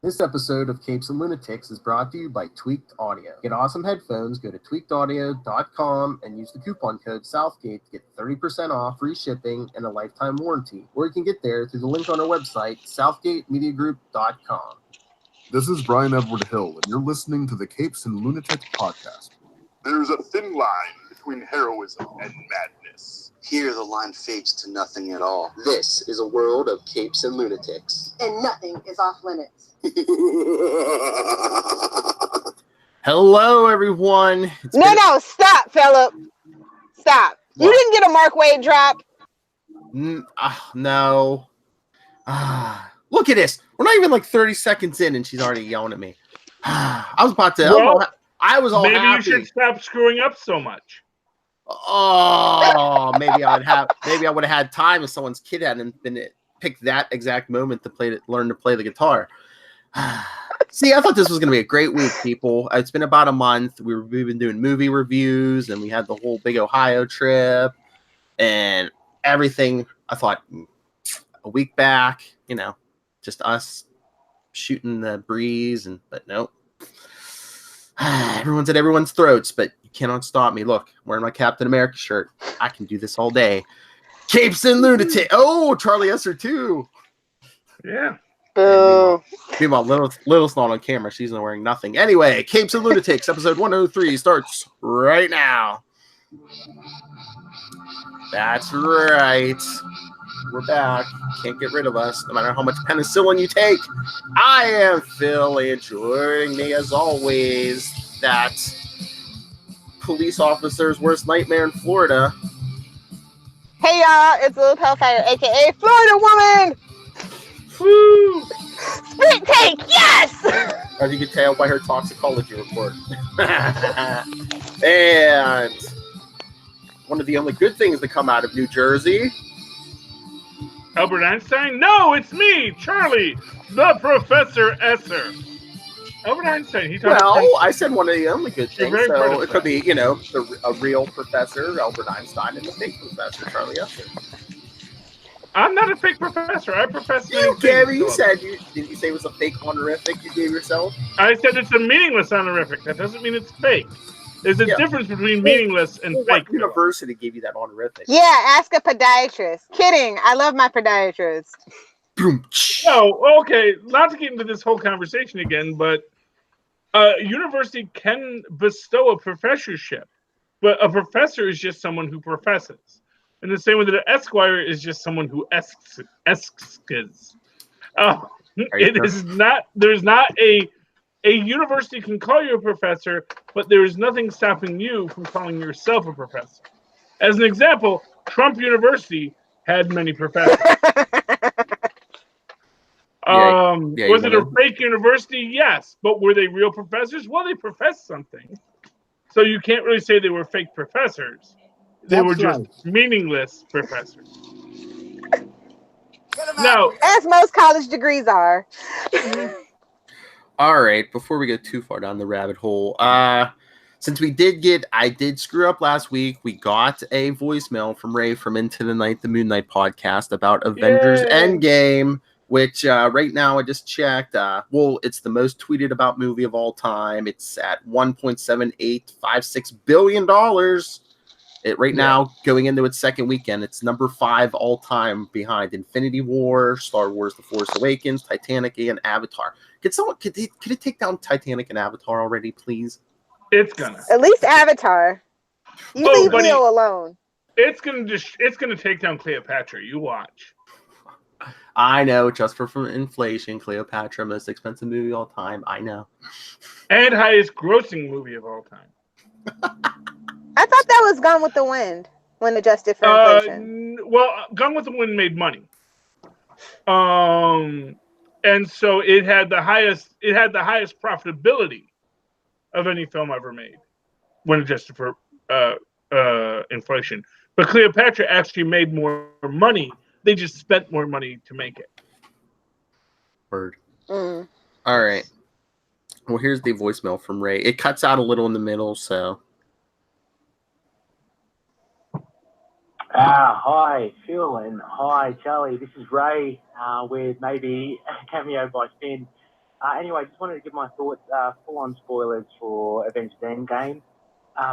This episode of Capes and Lunatics is brought to you by Tweaked Audio. Get awesome headphones, go to tweakedaudio.com and use the coupon code Southgate to get 30% off, free shipping, and a lifetime warranty. Or you can get there through the link on our website, southgatemediagroup.com. This is Brian Edward Hill, and you're listening to the Capes and Lunatics podcast. There's a thin line between heroism and madness. Here the line fades to nothing at all. This is a world of Capes and Lunatics. And nothing is off limits. Hello, everyone. No, stop, Philip. Stop. What? You didn't get a Mark Wade drop. No. Look at this. We're not even like 30 seconds in, and she's already yelling at me. I was about to. Well, I was all maybe happy. You should stop screwing up so much. Oh, maybe I would have had time if someone's kid hadn't been picked that exact moment to learn to play the guitar. See, I thought this was going to be a great week, people. It's been about a month. We've been doing movie reviews, and we had the whole big Ohio trip and everything. I thought a week back, just us shooting the breeze, but nope. Everyone's at everyone's throats, but you cannot stop me. Look, I'm wearing my Captain America shirt. I can do this all day. Capes and Lunatic. Oh, Charlie Esser too. Yeah. Boo. Meanwhile, Little's not on camera. She's not wearing nothing. Anyway, Capes and Lunatics, episode 103 starts right now. That's right. We're back. Can't get rid of us, no matter how much penicillin you take. I am Phil, and joining me, as always, that police officer's worst nightmare in Florida. Hey, y'all. It's Little Hellfire, a.k.a. Florida Woman. Woo! Spit take, yes! As you can tell by her toxicology report. And one of the only good things to come out of New Jersey. Albert Einstein? No, it's me, Charlie, the Professor Esser. Albert Einstein. I said one of the only good things. So it could be, a real professor, Albert Einstein, and a fake professor, Charlie Esser. I'm not a fake professor. I profess. You gave me. You said did you say it was a fake honorific you gave yourself? I said it's a meaningless honorific. That doesn't mean it's fake. There's a difference between meaningless and fake. What university gave you that honorific? Yeah, ask a podiatrist. Kidding. I love my podiatrist. Oh, okay. Not to get into this whole conversation again, but a university can bestow a professorship, but a professor is just someone who professes. In the same way that an esquire is just someone who esks. It is not. There's not a university can call you a professor, but there is nothing stopping you from calling yourself a professor. As an example, Trump University had many professors. Was it a fake university? Yes, but were they real professors? Well, they professed something, so you can't really say they were fake professors. They were just meaningless professors. Now, as most college degrees are. All right, before we get too far down the rabbit hole, since I did screw up last week, we got a voicemail from Ray from Into the Night, the Moon Knight podcast about Avengers Endgame, which right now I just checked. It's the most tweeted about movie of all time. It's at $1.7856 billion. Now, going into its second weekend, it's number 5 all time behind Infinity War, Star Wars: The Force Awakens, Titanic, and Avatar. Could it take down Titanic and Avatar already, please? It's gonna. At least Avatar. You leave Leo alone. It's gonna take down Cleopatra. You watch. I know, just for inflation, Cleopatra, most expensive movie of all time. I know. And highest grossing movie of all time. I thought that was Gone with the Wind when adjusted for inflation. Gone with the Wind made money. And so it had the highest profitability of any film ever made when adjusted for inflation. But Cleopatra actually made more money. They just spent more money to make it. Word. All right. Well, here's the voicemail from Ray. It cuts out a little in the middle, so. Hi, Phil, and hi, Charlie. This is Ray with maybe a cameo by Finn. Anyway, just wanted to give my thoughts, full-on spoilers for Avengers Endgame.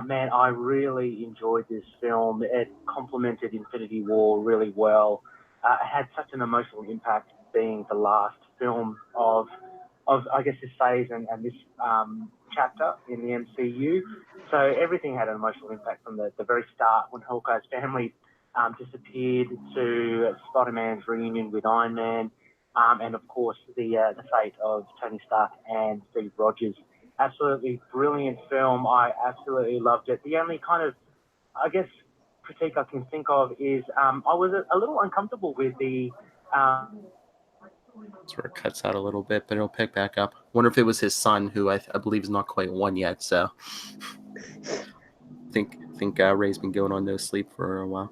Man, I really enjoyed this film. It complemented Infinity War really well. It had such an emotional impact being the last film of I guess, this phase and this chapter in the MCU. So everything had an emotional impact from the very start when Hawkeye's family disappeared to Spider-Man's reunion with Iron Man, and of course the fate of Tony Stark and Steve Rogers. Absolutely brilliant film. I absolutely loved it. The only kind of, I guess, critique I can think of is I was a little uncomfortable with the. Sort of cuts out a little bit, but it'll pick back up. Wonder if it was his son, who I believe is not quite one yet. So I think Ray's been going on no sleep for a while.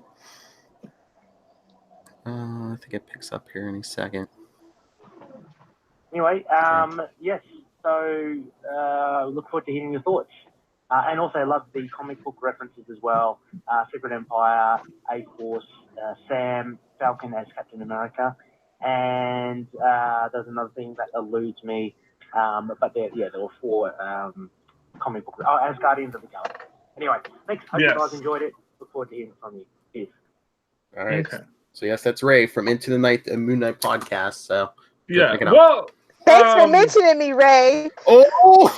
I think it picks up here any second. Anyway, yes. So look forward to hearing your thoughts. And also, I love the comic book references as well. Secret Empire, A-Force, Sam, Falcon as Captain America. And there's another thing that eludes me. But there were 4 comic book. Oh, as Guardians of the Galaxy. Anyway, thanks. Hope you guys enjoyed it. Look forward to hearing from you. Cheers. All right. Okay. So, yes, that's Ray from Into the Night and Moon Knight podcast. So, yeah. Well, thanks for mentioning me, Ray. Oh!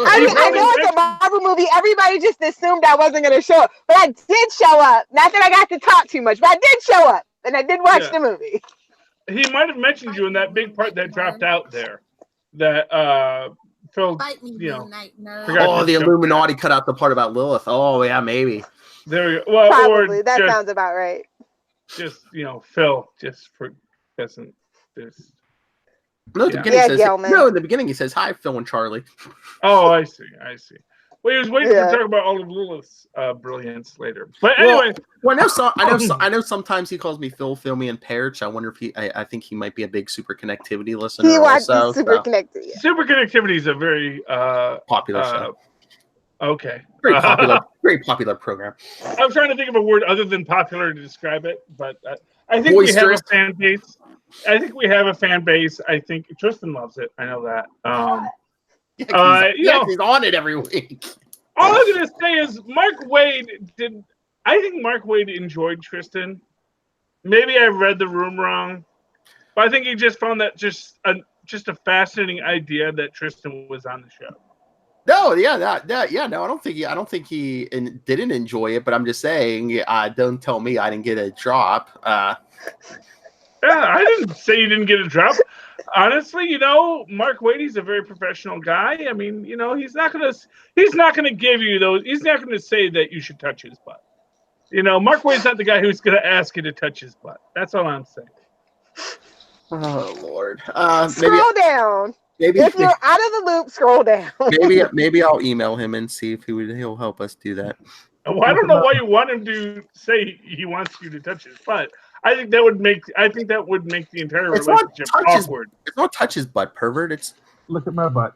I know it's a Marvel movie. Everybody just assumed I wasn't going to show up. But I did show up. Not that I got to talk too much, but I did show up. And I did watch the movie. He might have mentioned you in that big part that dropped out there. That Phil, the Illuminati cut out the part about Lilith. Oh, yeah, maybe. There you go. Well, probably. That sounds about right. Just, Phil just doesn't. No, in the beginning he says, "Hi, Phil and Charlie." Oh, I see. Well, he was waiting to talk about all of Lilith's brilliance later. But anyway, I know sometimes he calls me Phil, me, and Perch. I wonder if I think he might be a big Super Connectivity listener. He watches Super Connectivity. Yeah. Super Connectivity is a very popular show. Okay. Very popular program. I'm trying to think of a word other than popular to describe it, but I think we have a fan base. I think Tristan loves it. I know that. He's on it every week. All I'm gonna say is Mark Waid did. I think Mark Waid enjoyed Tristan. Maybe I read the room wrong, but I think he just found that just a fascinating idea that Tristan was on the show. No, yeah, no, I don't think he didn't enjoy it, but I'm just saying, don't tell me I didn't get a drop. Yeah, I didn't say you didn't get a drop. Honestly, Mark Wade's a very professional guy. I mean, he's not gonna give you those. He's not gonna say that you should touch his butt. Mark Wade's not the guy who's gonna ask you to touch his butt. That's all I'm saying. Oh Lord. Scroll down. Maybe if you're out of the loop, scroll down. maybe I'll email him and see if he'll help us do that. Well, I don't know why you want him to say he wants you to touch his butt. I think that would make the entire relationship awkward. It's not touch his butt, pervert. It's look at my butt.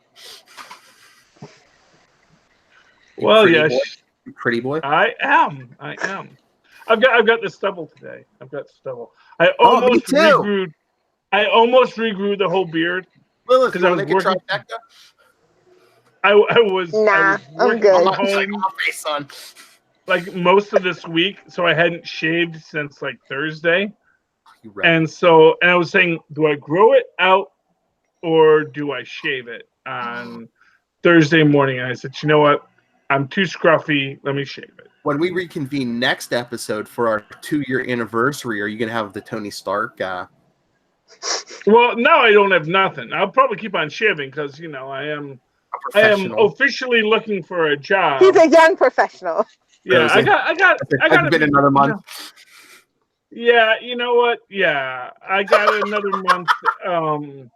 Well, yes, pretty boy. I am. I've got the stubble today. I've got stubble. I almost regrew the whole beard. Lilith, because I was working. I was. Nah, I'm good. Home, like most of this week, so I hadn't shaved since like Thursday, and I was saying, do I grow it out or do I shave it on Thursday morning? And I said, you know what, I'm too scruffy. Let me shave it. When we reconvene next episode for our 2-year anniversary, are you gonna have the Tony Stark? Well, now I don't have nothing. I'll probably keep on shaving because I am officially looking for a job. He's a young professional. Yeah, I got. It's been another month. Yeah, you know what? Yeah, I got another month. I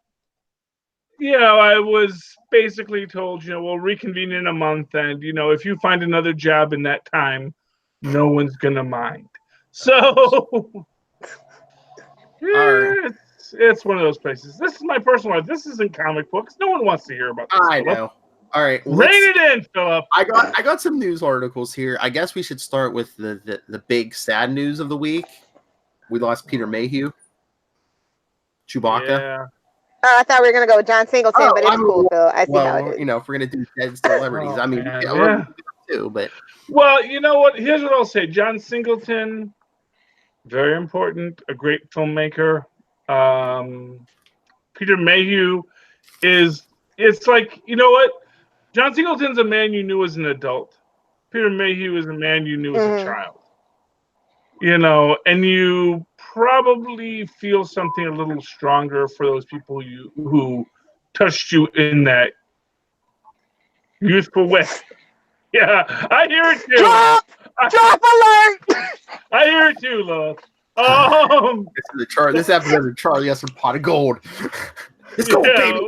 was basically told, we'll reconvene in a month, and if you find another job in that time, no one's gonna mind. So, it's one of those places. This is my personal life. This isn't comic books. No one wants to hear about this. I know. All right, rein it in, Philip. I got some news articles here. I guess we should start with the big sad news of the week. We lost Peter Mayhew, Chewbacca. Yeah. Oh, I thought we were gonna go with John Singleton, but it's cool, Phil. I see how it is. You know, if we're gonna do dead celebrities, I mean, man, yeah. Too, but well, you know what? Here's what I'll say: John Singleton, very important, a great filmmaker. Peter Mayhew it's like, you know what? John Singleton's a man you knew as an adult. Peter Mayhew is a man you knew as a child. You know, and you probably feel something a little stronger for those people who touched you in that youthful way. Yeah, I hear it too. Drop alert! I hear it too, love. This episode of Charlie has some pot of gold. Let's go, baby.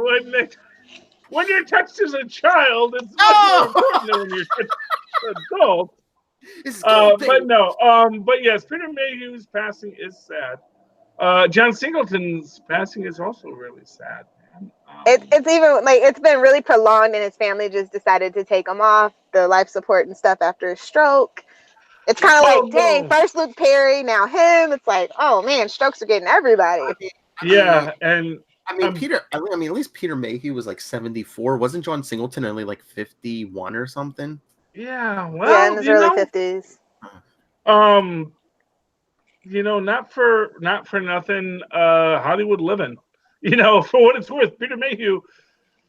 When you're touched as a child, it's much more important than when you're touched as an adult. But yes, Peter Mayhew's passing is sad. John Singleton's passing is also really sad. It's even like it's been really prolonged, and his family just decided to take him off the life support and stuff after a stroke. It's kind of like, dang, first Luke Perry, now him. It's like, oh man, strokes are getting everybody. And at least Peter Mayhew was like 74. Wasn't John Singleton only like 51 or something? Yeah, well, in his early 50s. You know, not for nothing. Hollywood living. You know, for what it's worth, Peter Mayhew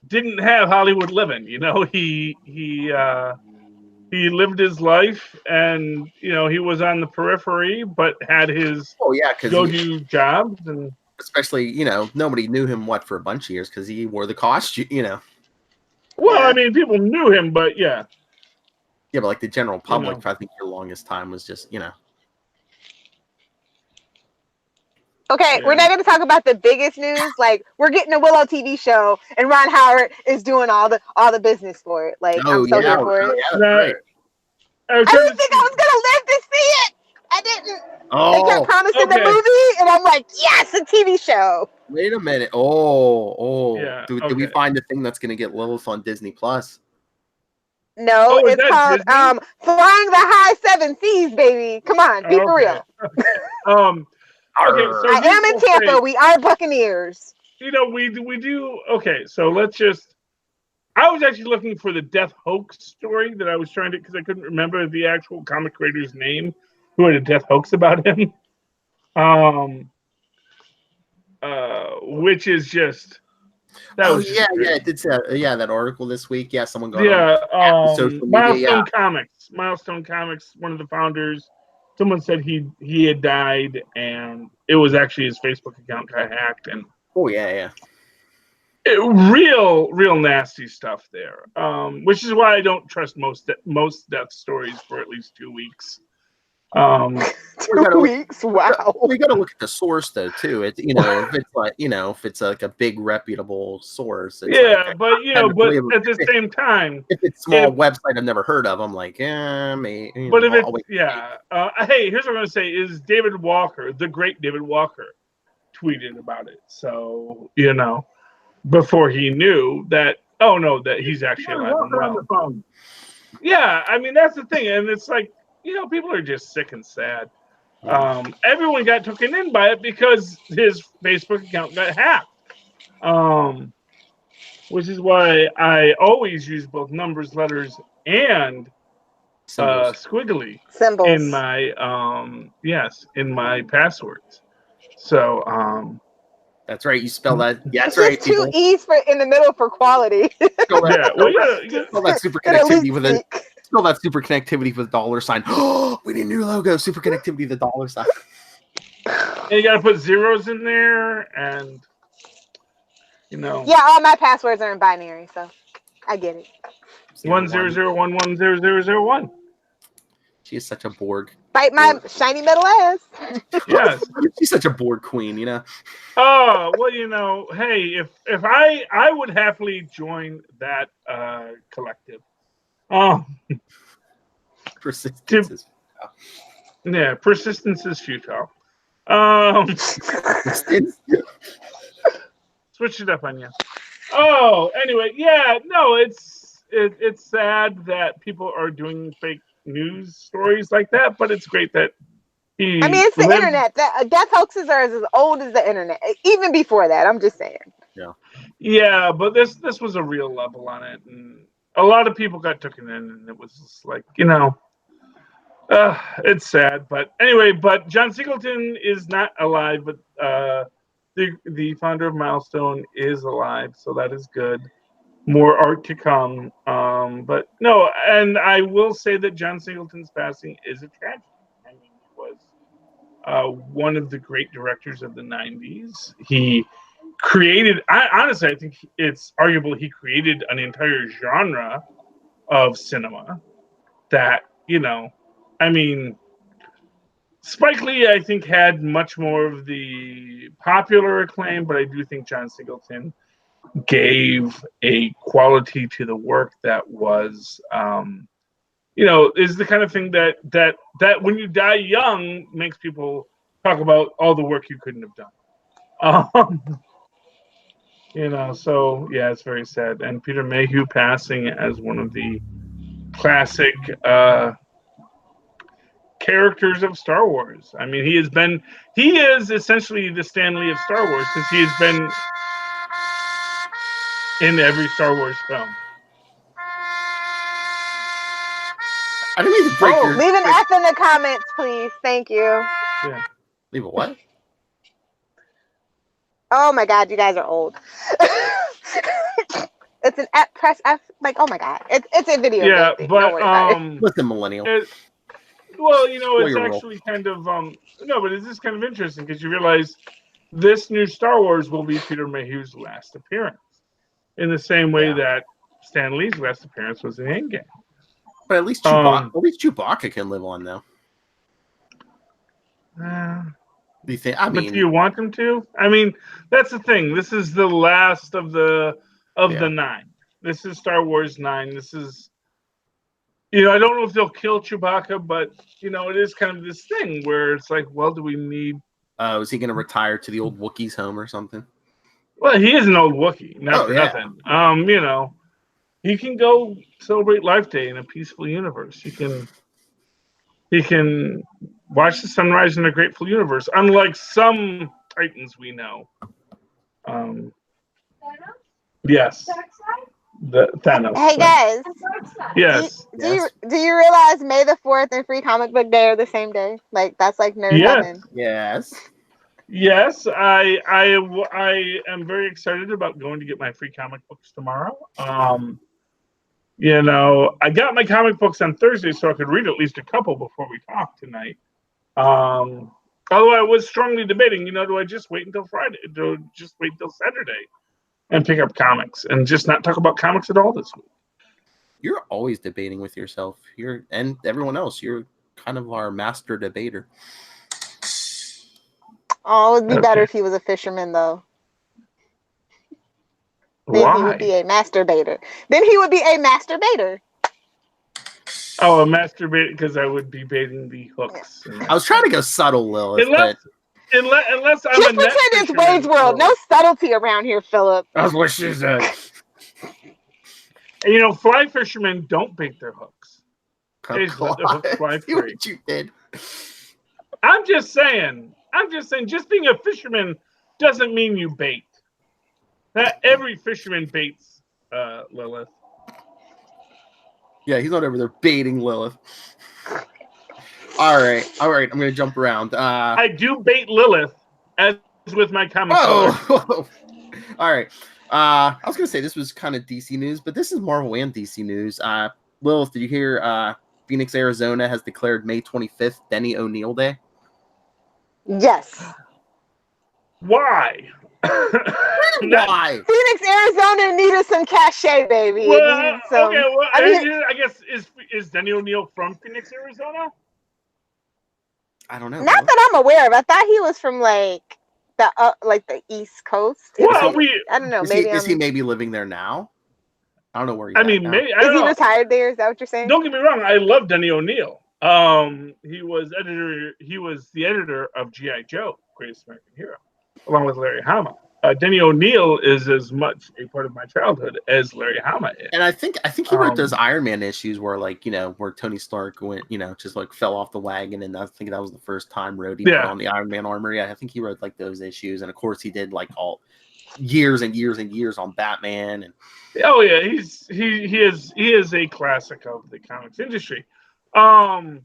didn't have Hollywood living. You know, he lived his life, and you know, he was on the periphery, but had his go-do jobs, and especially, you know, nobody knew him for a bunch of years because he wore the costume. You know. Well, I mean, people knew him, but yeah. Yeah, but like the general public, I think for the longest time was just, you know. Okay, we're not going to talk about the biggest news. Like, we're getting a Willow TV show, and Ron Howard is doing all the business for it. Like, I'm so here for it. Right. I didn't think I was going to live to see it. I didn't. They kept promising the movie, and I'm like, yes, a TV show. Wait a minute. Did we find the thing that's going to get Lilith on Disney Plus? No, it's called Flying the High Seven Seas, baby. Come on, be for real. Okay, so I am in Tampa. We are Buccaneers. You know, we do. Okay, so let's just. I was actually looking for the death hoax story that I was trying to, because I couldn't remember the actual comic creator's name who had a death hoax about him. Which is just. It did say that article this week. Yeah, someone got on social media. Milestone Comics, one of the founders. Someone said he had died, and it was actually his Facebook account got hacked, and real nasty stuff there. Which is why I don't trust most death stories for at least 2 weeks. 2 weeks, wow. We got to look at the source though too. It's if it's like a big reputable source. But at the same time, if it's a small website I've never heard of, I'm like, maybe. But if hey, here's what I'm gonna say: is David Walker, the great David Walker, tweeted about it. So you know, before he knew that, that he's actually alive and well. Yeah, I mean that's the thing, and it's like. You know, people are just sick and sad. Everyone got taken in by it because his Facebook account got hacked. Which is why I always use both numbers, letters, and squiggly symbols in my in my passwords. So that's right. You spell that. Yeah, that's right. Two E's in the middle for quality. Spell that super connectivity with it. Still that super connectivity with $. Oh, we need a new logo. Super connectivity with $. And you got to put zeros in there, and you know. Yeah, all my passwords are in binary, so I get it. 1001100001. She is such a Borg. Bite my shiny metal ass. Yes, she's such a Borg queen, you know. Oh well, you know, hey, if I would happily join that collective. Persistence is futile. Yeah, persistence is futile. Switch it up on you. Anyway, it's sad that people are doing fake news stories like that, but it's great that it's the internet. Death hoaxes are as old as the internet. Even before that, I'm just saying. Yeah, but this was a real level on it, and a lot of people got taken in, and it was just like, it's sad. But anyway, but John Singleton is not alive, but the founder of Milestone is alive, so that is good. More art to come. But no, and I will say that John Singleton's passing is a tragedy. I mean, he was one of the great directors of the 90s. He created, honestly, I think it's arguable he created an entire genre of cinema that, I mean, Spike Lee, I think, had much more of the popular acclaim, but I do think John Singleton gave a quality to the work that was, is the kind of thing that when you die young makes people talk about all the work you couldn't have done. So yeah, it's very sad. And Peter Mayhew passing as one of the classic characters of Star Wars. I mean, he is essentially the Stan Lee of Star Wars because he has been in every Star Wars film. I didn't mean to break your. Leave an F in the comments, please. Thank you. Yeah. Leave a what? Oh my God, you guys are old. It's an F, press F. Like, oh my God, it's a video. Yeah, game but listen, millennial. It's actually kind of no, but it's just kind of interesting because you realize this new Star Wars will be Peter Mayhew's last appearance, in the same way that Stan Lee's last appearance was in Endgame. But at least Chewbacca can live on now. Do you think? But do you want him to? I mean, that's the thing. This is the last of the 9. This is Star Wars 9. This is, I don't know if they'll kill Chewbacca, but it is kind of this thing where it's like, well, do we need? Is he going to retire to the old Wookiees home or something? Well, he is an old Wookiee, not for nothing. He can go celebrate Life Day in a peaceful universe. He can watch the sunrise in a grateful universe, unlike some Titans we know. Yes. The Thanos. Hey guys. Yes. Do you realize May the 4th and Free Comic Book Day are the same day? Like, that's like nerd heaven. Yes. Yes, I am very excited about going to get my free comic books tomorrow. I got my comic books on Thursday so I could read at least a couple before we talk tonight. Although I was strongly debating, do I just wait until Friday? Do I just wait until Saturday and pick up comics and just not talk about comics at all this week? You're always debating with yourself. And everyone else. You're kind of our master debater. Oh, it would be better if he was a fisherman, though. Then he would be a masturbator. Oh, a masturbator, because I would be baiting the hooks. I was trying to go subtle, Lilith. Unless I'm just pretend it's Wade's World. No subtlety around here, Philip. That's what she said. And fly fishermen don't bait their hooks. Let the hooks fly free. What you did. I'm just saying, just being a fisherman doesn't mean you bait. Not every fisherman baits, Lilith. Yeah, he's not over there baiting Lilith. All right. I'm going to jump around. I do bait Lilith, as with my comic. All right. I was going to say this was kind of DC news, but this is Marvel and DC news. Lilith, did you hear Phoenix, Arizona has declared May 25th Denny O'Neil Day? Yes. Why? Why? Phoenix, Arizona needed some cachet, baby. Well, I guess is Denny O'Neil from Phoenix, Arizona? I don't know. Not that I'm aware of. I thought he was from the East Coast. Well, I don't know. Is he maybe living there now? I don't know where he's maybe is he retired there? Is that what you're saying? Don't get me wrong. I love Denny O'Neil. He was the editor of G.I. Joe, Greatest American Hero, along with Larry Hama. Denny O'Neil is as much a part of my childhood as Larry Hama is. And I think he wrote those Iron Man issues where where Tony Stark went, just fell off the wagon, and I think that was the first time Rhodey put on the Iron Man armor. Yeah, I think he wrote those issues, and of course he did all years and years and years on Batman. And Oh yeah, he is a classic of the comics industry. I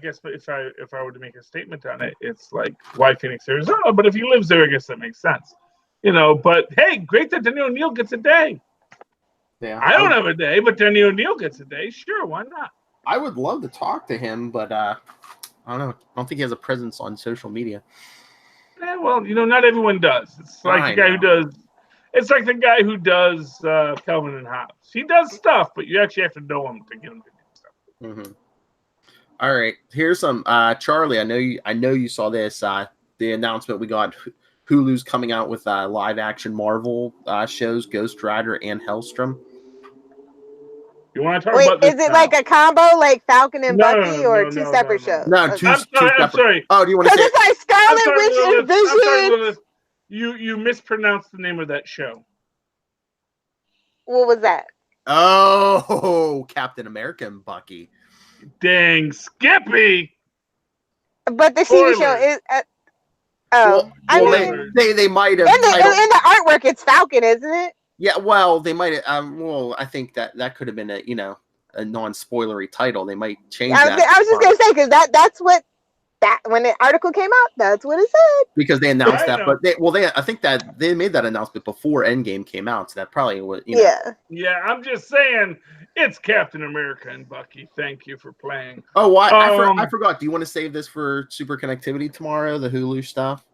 guess if I were to make a statement on it, it's like why Phoenix, Arizona. But if he lives there, I guess that makes sense. But hey, great that Denny O'Neil gets a day. yeah, I don't have a day, but Denny O'Neil gets a day. Sure, why not? I would love to talk to him, but I don't know. I don't think he has a presence on social media. Yeah, well, not everyone does. It's like I the guy know. who does. It's like the guy who does Calvin and Hobbes. He does stuff, but you actually have to know him to get him to do stuff. Mm-hmm. All right, here's some Charlie. I know you saw this. The announcement we got. Hulu's coming out with live action Marvel shows, Ghost Rider and Hellstrom. You want to talk Wait, about this? is it like a combo, like Falcon and Bucky, or no, two no, separate no, no. shows? No, Okay. two I'm separate. sorry. Oh, do you want to Because say? it's like Scarlet Witch and Vision. Lilith. You mispronounced the name of that show. What was that? Oh, Captain America and Bucky. Dang, Skippy. But the TV show Spoilers. is. I Spoilers. mean, they might have. in the artwork, it's Falcon, isn't it? Yeah, well, they might. Well, I think that could have been a non-spoilery title. They might change that. I was just gonna say because that's what when the article came out, that's what it said. Because they announced I that, know. but I think that they made that announcement before Endgame came out, so that probably was. Yeah. Yeah, I'm just saying it's Captain America and Bucky. Thank you for playing. Oh, I forgot. Do you want to save this for Super Connectivity tomorrow? The Hulu stuff.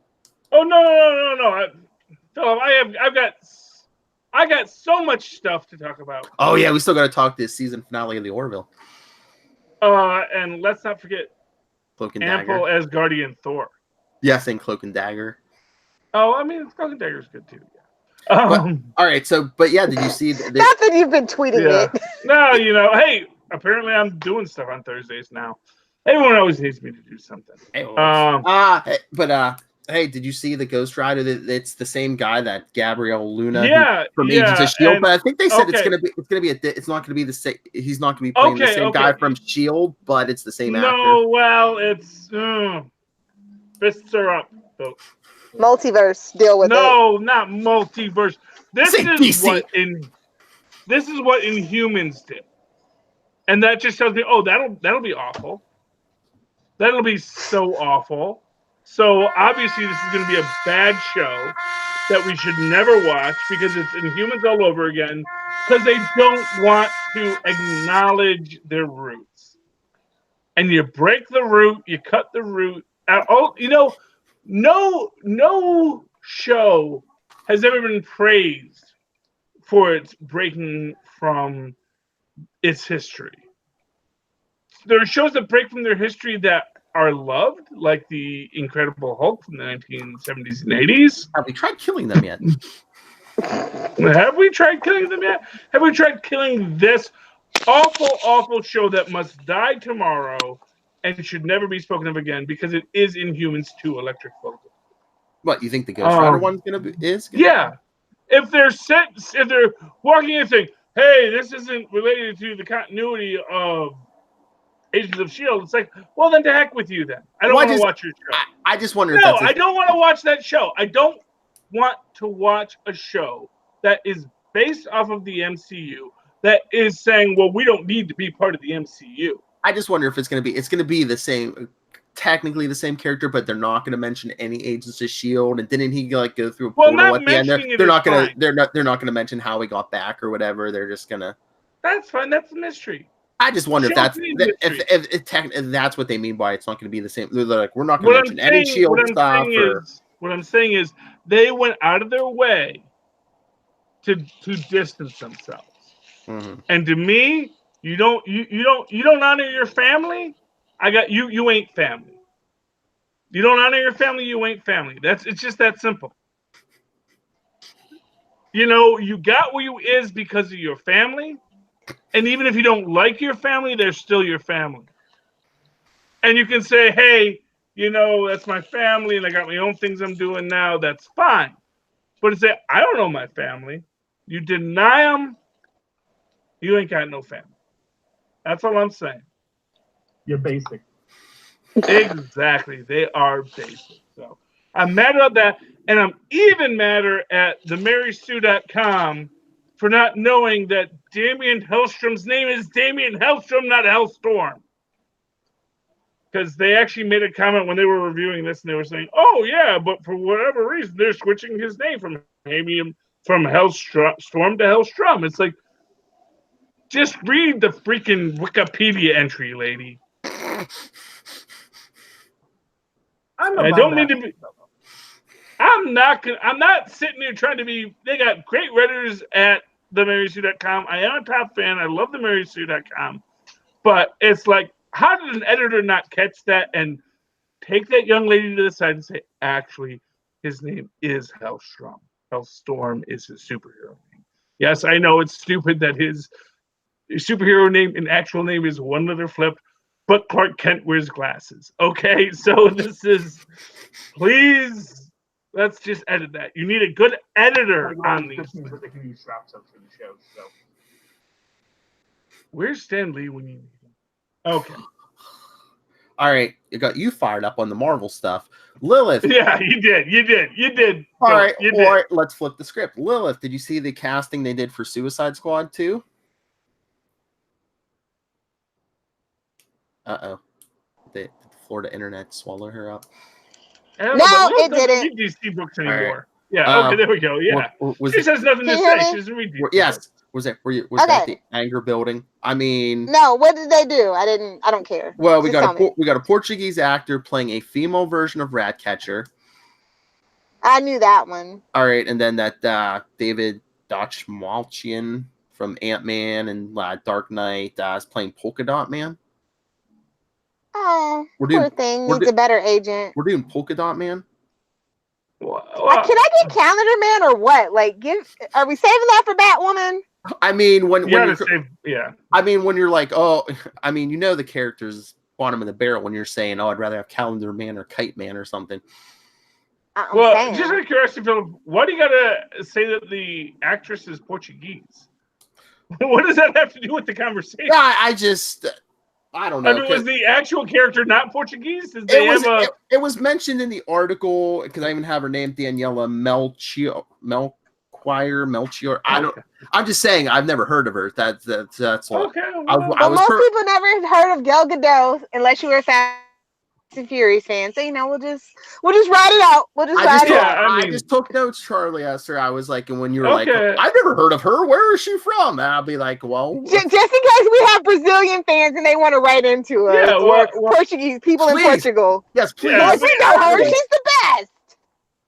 Oh no! Philip, I got so much stuff to talk about. Oh yeah, we still got to talk this season finale of the Orville. And let's not forget Cloak and Ample Dagger. Asgardian Thor. Yes, and Cloak and Dagger. Oh, I mean, Cloak and Dagger is good too. But, Yeah. all right, but yeah, did you see? Not that you've been tweeting it. No, hey, apparently I'm doing stuff on Thursdays now. Everyone always needs me to do something. Hey, did you see the Ghost Rider? It's the same guy that Gabriel Luna from yeah, Agents of Shield, but I think they said okay. it's not gonna be the same. He's not gonna be playing the same guy from Shield, but it's the same actor. No, well, it's fists are up. So. Multiverse, deal with it. No, not multiverse. This Say is DC. what Inhumans did, and that just tells me, oh, that'll be awful. That'll be so awful. So obviously this is going to be a bad show that we should never watch because it's Inhumans all over again because they don't want to acknowledge their roots. And you break the root, you cut the root out. Oh, no show has ever been praised for its breaking from its history. There are shows that break from their history that are loved, like the Incredible Hulk from the 1970s and 80s. Have we tried killing them yet? Have we tried killing them yet? Have we tried killing this awful, awful show that must die tomorrow and should never be spoken of again because it is Inhumans 2 Electric Focus? What, you think the Ghost Rider one's gonna be? Yeah. If they're walking in saying, hey, this isn't related to the continuity of Agents of S.H.I.E.L.D., it's like, well, then to heck with you then. I don't want to watch your show. I just wonder No, I don't want to watch that show. I don't want to watch a show that is based off of the MCU that is saying, well, we don't need to be part of the MCU. I just wonder if it's going to be the same, technically the same character, but they're not going to mention any Agents of S.H.I.E.L.D. And didn't he go through a portal at the end? They're not going to mention how he got back or whatever. They're just going to. That's fine. That's a mystery. I just wonder if that's what they mean by it's not going to be the same. They're like, we're not going to mention any S.H.I.E.L.D. stuff. What I'm saying is they went out of their way to distance themselves. Mm-hmm. And to me, you don't honor your family. You ain't family. You don't honor your family, you ain't family. It's just that simple. You got where you is because of your family. And even if you don't like your family, they're still your family. And you can say, hey, that's my family and I got my own things I'm doing now. That's fine. But to say, I don't know my family, you deny them, you ain't got no family. That's all I'm saying. You're basic. Exactly. They are basic. So I'm mad about that. And I'm even madder at themarysue.com for not knowing that Damien Hellstrom's name is Damien Hellstrom, not Hellstorm. Because they actually made a comment when they were reviewing this, and they were saying, "Oh yeah, but for whatever reason, they're switching his name from Hellstrom to Hellstrom." It's like, just read the freaking Wikipedia entry, lady. I don't mean to be. I'm not sitting here trying to be. They got great redditors at themarysue.com. I am a top fan. I love themarysue.com, but it's like, how did an editor not catch that and take that young lady to the side and say, actually, his name is Hellstrom. Hellstorm is his superhero name. Yes, I know it's stupid that his superhero name and actual name is one letter flip, but Clark Kent wears glasses. Okay, so this is, please, let's just edit that. You need a good editor on these. But they can use straps up for the show. So Where's Stan Lee when you need him? Okay. All right, it got you fired up on the Marvel stuff. Lilith. Yeah, you did. All right, let's flip the script. Lilith, did you see the casting they did for Suicide Squad 2? Uh-oh. Did the Florida internet swallow her up? No, it didn't. Read DC books anymore. Right. Yeah, okay, there we go. Yeah. She says nothing to say. She doesn't read DC books. Was that the anger building? I mean, no. What did they do? I don't care. Well, we got a Portuguese actor playing a female version of Ratcatcher. I knew that one. All right, and then that David Dastmalchian from Ant-Man and Dark Knight is playing Polka Dot Man. Oh, poor thing. Needs a better agent. We're doing Polka Dot Man. Can I get Calendar Man or what? Like, are we saving that for Batwoman? I mean, when you're like, the characters bottom of the barrel when you're saying, "Oh, I'd rather have Calendar Man or Kite Man or something." Well, just out of curiosity, Philip, why do you gotta say that the actress is Portuguese? What does that have to do with the conversation? I don't know. I mean, was the actual character not Portuguese? It was mentioned in the article because I even have her name, Daniela Melchior. I'm just saying I've never heard of her. That's all. Okay. Most people never heard of Gal Gadot unless you were a Fast and Furious fan. So we'll just ride it out. I just took notes, Charlie Esther. I was like, and when you were like, I've never heard of her. Where is she from? And I'll be like, well, just in case we have Brazilian fans and they want to write into us, or Portuguese people in Portugal. Yes, please. Yeah, we know her. She's the best.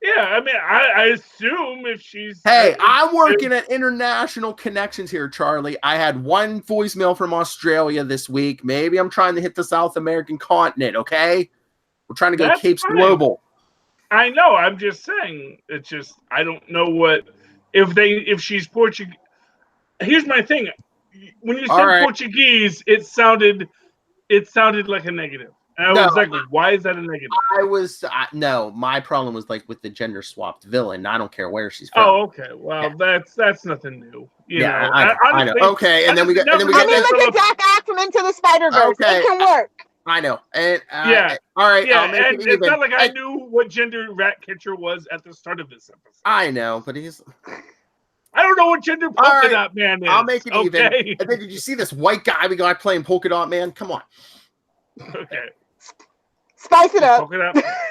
Yeah, I mean, I assume if she's... Hey, I'm working at international connections here, Charlie. I had one voicemail from Australia this week. Maybe I'm trying to hit the South American continent, okay? We're trying to go Capes Global. I know. I'm just saying. It's just, I don't know what... If she's Portuguese... Here's my thing. When you said Portuguese, it sounded like a negative. And I was like, why is that a negative? No, my problem was like with the gender swapped villain. I don't care where she's from. Oh, okay. Well, that's nothing new. You know, I know. Okay, and then we got. Look at Jack Ackerman to the Spider-Verse. Okay. It can work. I know. And all right. Yeah, and it's not like I knew what gender Ratcatcher was at the start of this episode. I know, but he's. I don't know what gender Polka Dot Man is. I'll make it even. And then did you see this white guy we got playing Polka Dot Man? Come on. Okay. Spice it up.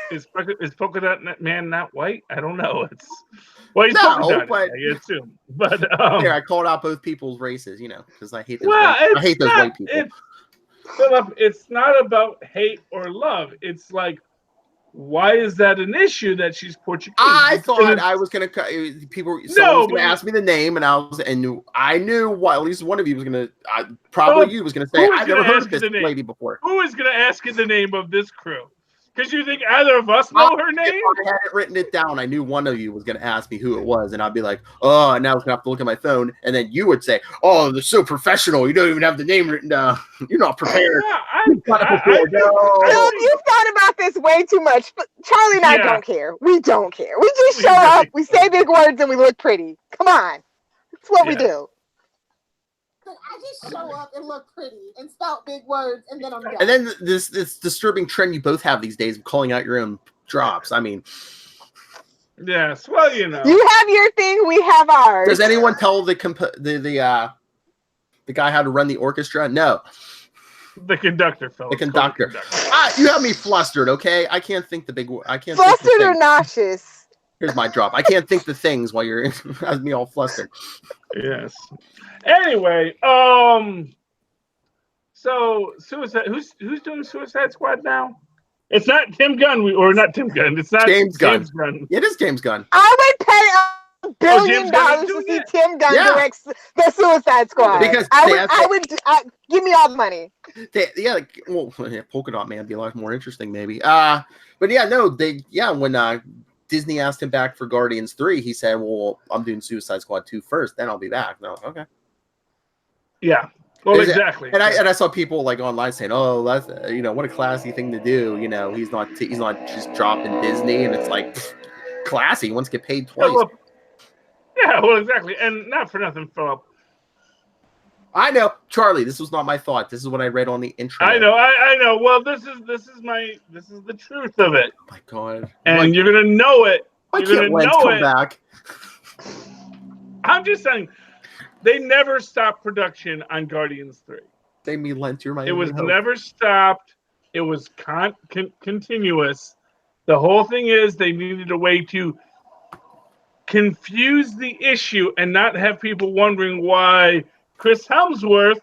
Is Polka Dot Man not white? I don't know. He's polka dot, I assume. But I called out both people's races, because I hate those. I hate those white people. Philip, it's not about hate or love. It's like, why is that an issue that she's Portuguese? I thought I was gonna. Someone was gonna ask me the name, and I knew what at least one of you was gonna. Probably you was gonna say I've never heard of this lady before. Who is gonna ask you the name of this crew? Because you think either of us know her name? If I hadn't written it down, I knew one of you was going to ask me who it was, and I'd be like, oh, and now I was going to have to look at my phone, and then you would say, oh, they're so professional. You don't even have the name written down. You're not prepared. Yeah, you thought about this way too much. But Charlie and I don't care. We don't care. We just show up, we say big words, and we look pretty. Come on. That's what we do. I just show up and look pretty and spout big words, and then I'm done. And then this disturbing trend you both have these days of calling out your own drops. I mean, Yes, well, you know. You have your thing, we have ours. Does anyone tell the guy how to run the orchestra? No. The conductor, Phil. The conductor. You have me flustered, okay? I can't think the big. I can't. Flustered think the or things. nauseous? Here's my drop. I can't think the things while you're has me all flustered. Yes. Anyway, so Suicide. Who's doing Suicide Squad now? It's not Tim Gunn, or not Tim Gunn. It's not James Gunn. It is James Gunn. I would pay $1 billion to doing see it? Tim Gunn direct the Suicide Squad. Because I would give me all the money. Polka Dot Man would be a lot more interesting, maybe. But yeah, no, when Disney asked him back for Guardians 3, he said, "Well, I'm doing Suicide Squad 2 first, then I'll be back." No, okay. Yeah. Well, exactly. And I saw people like online saying, "Oh, that's what a classy thing to do." He's not just dropping Disney, and it's like classy. He wants to get paid twice. Well, exactly, and not for nothing, Philip. I know, Charlie. This was not my thought. This is what I read on the internet. I know. Well, this is the truth of it. Oh my God. And you're gonna know it. Why can't Lens come back? I'm just saying. They never stopped production on Guardians 3. They mean Lent, you're my It was hope. never stopped. It was continuous. The whole thing is they needed a way to confuse the issue and not have people wondering why Chris Hemsworth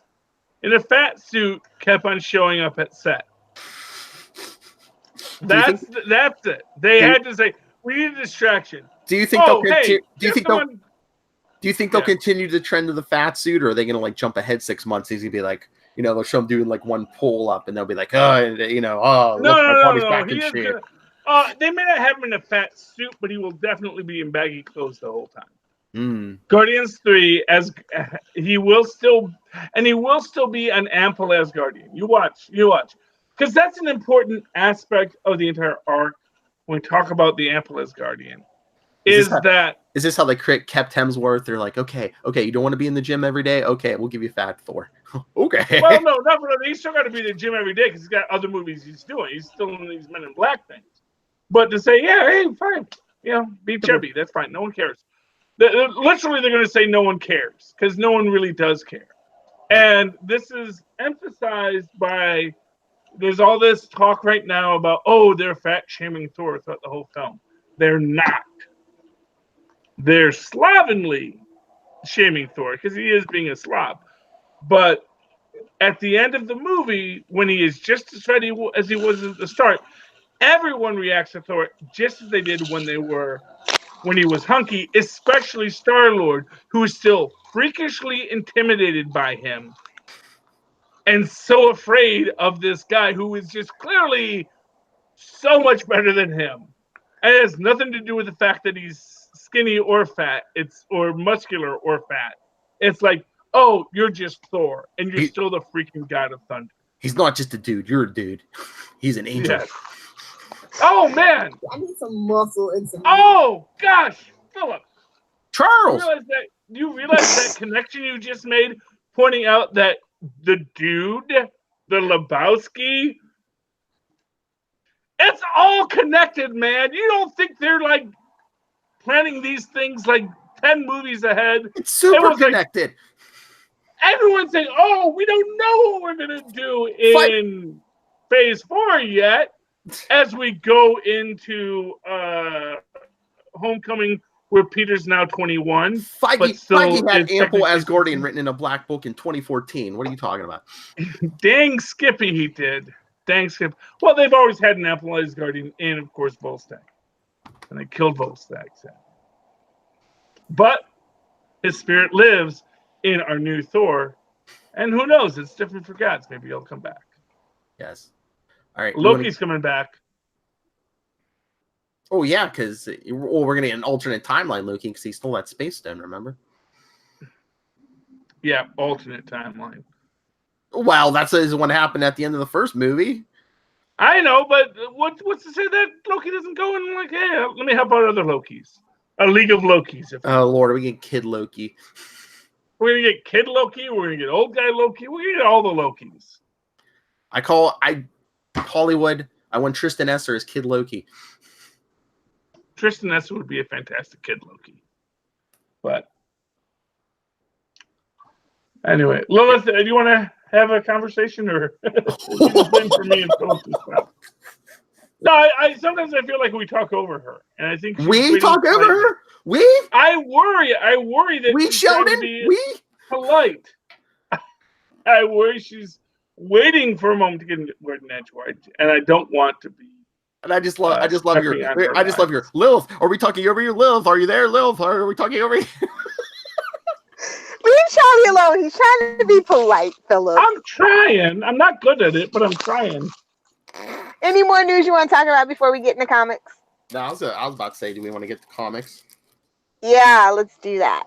in a fat suit kept on showing up at set. That's it. They had to say, we need a distraction. Do you think Do you think they'll continue the trend of the fat suit, or are they going to like jump ahead 6 months? He's going to be like, they'll show him doing like one pull up, and they'll be like, my body's back in shape. They may not have him in a fat suit, but he will definitely be in baggy clothes the whole time. Mm. Guardians 3, as he will still be an ample Asgardian. You watch, because that's an important aspect of the entire arc when we talk about the ample Asgardian. Is this how they kept Hemsworth? They're like, okay, you don't want to be in the gym every day? Okay, we'll give you Fat Thor. Okay. Well, no, not for nothing. He's still got to be in the gym every day because he's got other movies he's doing. He's still in these Men in Black things. But to say, hey, fine, be chubby, that's fine. No one cares. Literally, they're going to say no one cares because no one really does care. And this is emphasized by, there's all this talk right now about, they're fat-shaming Thor throughout the whole film. They're not. They're slovenly shaming Thor because he is being a slob. But at the end of the movie, when he is just as ready as he was at the start, everyone reacts to Thor just as they did when he was hunky, especially Star-Lord, who is still freakishly intimidated by him and so afraid of this guy who is just clearly so much better than him. And it has nothing to do with the fact that he's skinny or fat, or muscular or fat. It's like, you're just Thor, and you're still the freaking god of thunder. He's not just a dude. You're a dude. He's an angel. Yes. Oh, man. I need some muscle and some. Oh, gosh. Philip. Charles. You realize that connection you just made, pointing out that the dude, the Lebowski, it's all connected, man. You don't think they're like planning these things like 10 movies ahead? It's super connected. Everyone's saying, we don't know what we're going to do in phase 4 yet as we go into Homecoming, where Peter's now 21. Feige had ample Asgardian written in a black book in 2014. What are you talking about? Dang Skippy, he did. Dang Skip. Well, they've always had an ample Asgardian and, of course, Volstagg. And they killed Volstagg. But his spirit lives in our new Thor. And who knows? It's different for gods. Maybe he'll come back. Yes. All right. Loki's coming back. Oh, yeah, because we're going to get an alternate timeline, Loki, because he stole that space stone, remember? Yeah, alternate timeline. Well, that's what happened at the end of the first movie. I know, but what's to say that Loki doesn't go and like, hey, let me help out other Lokis. A League of Lokis. Oh, Lord, we get Kid Loki. We're going to get Kid Loki. We're going to get Old Guy Loki. We're going to get all the Lokis. Hollywood, I want Tristan Esser as Kid Loki. Tristan Nessa would be a fantastic kid, Loki. But anyway, Lilith, do you want to have a conversation, or you just waiting for me and Philip to stop? No, I sometimes I feel like we talk over her, and I think she's We talk over her. I worry that We she's trying to be polite. I worry she's waiting for a moment to get a word in edgewise, and I don't want to be. And I just love your. I just love your lines. Lilith. Are we talking over you, Lilith? Are you there, Lilith? Are we talking over you? Leave Charlie alone. He's trying to be polite, Philip. I'm trying. I'm not good at it, but I'm trying. Any more news you want to talk about before we get into comics? No, I was about to say, do we want to get to comics? Yeah, let's do that.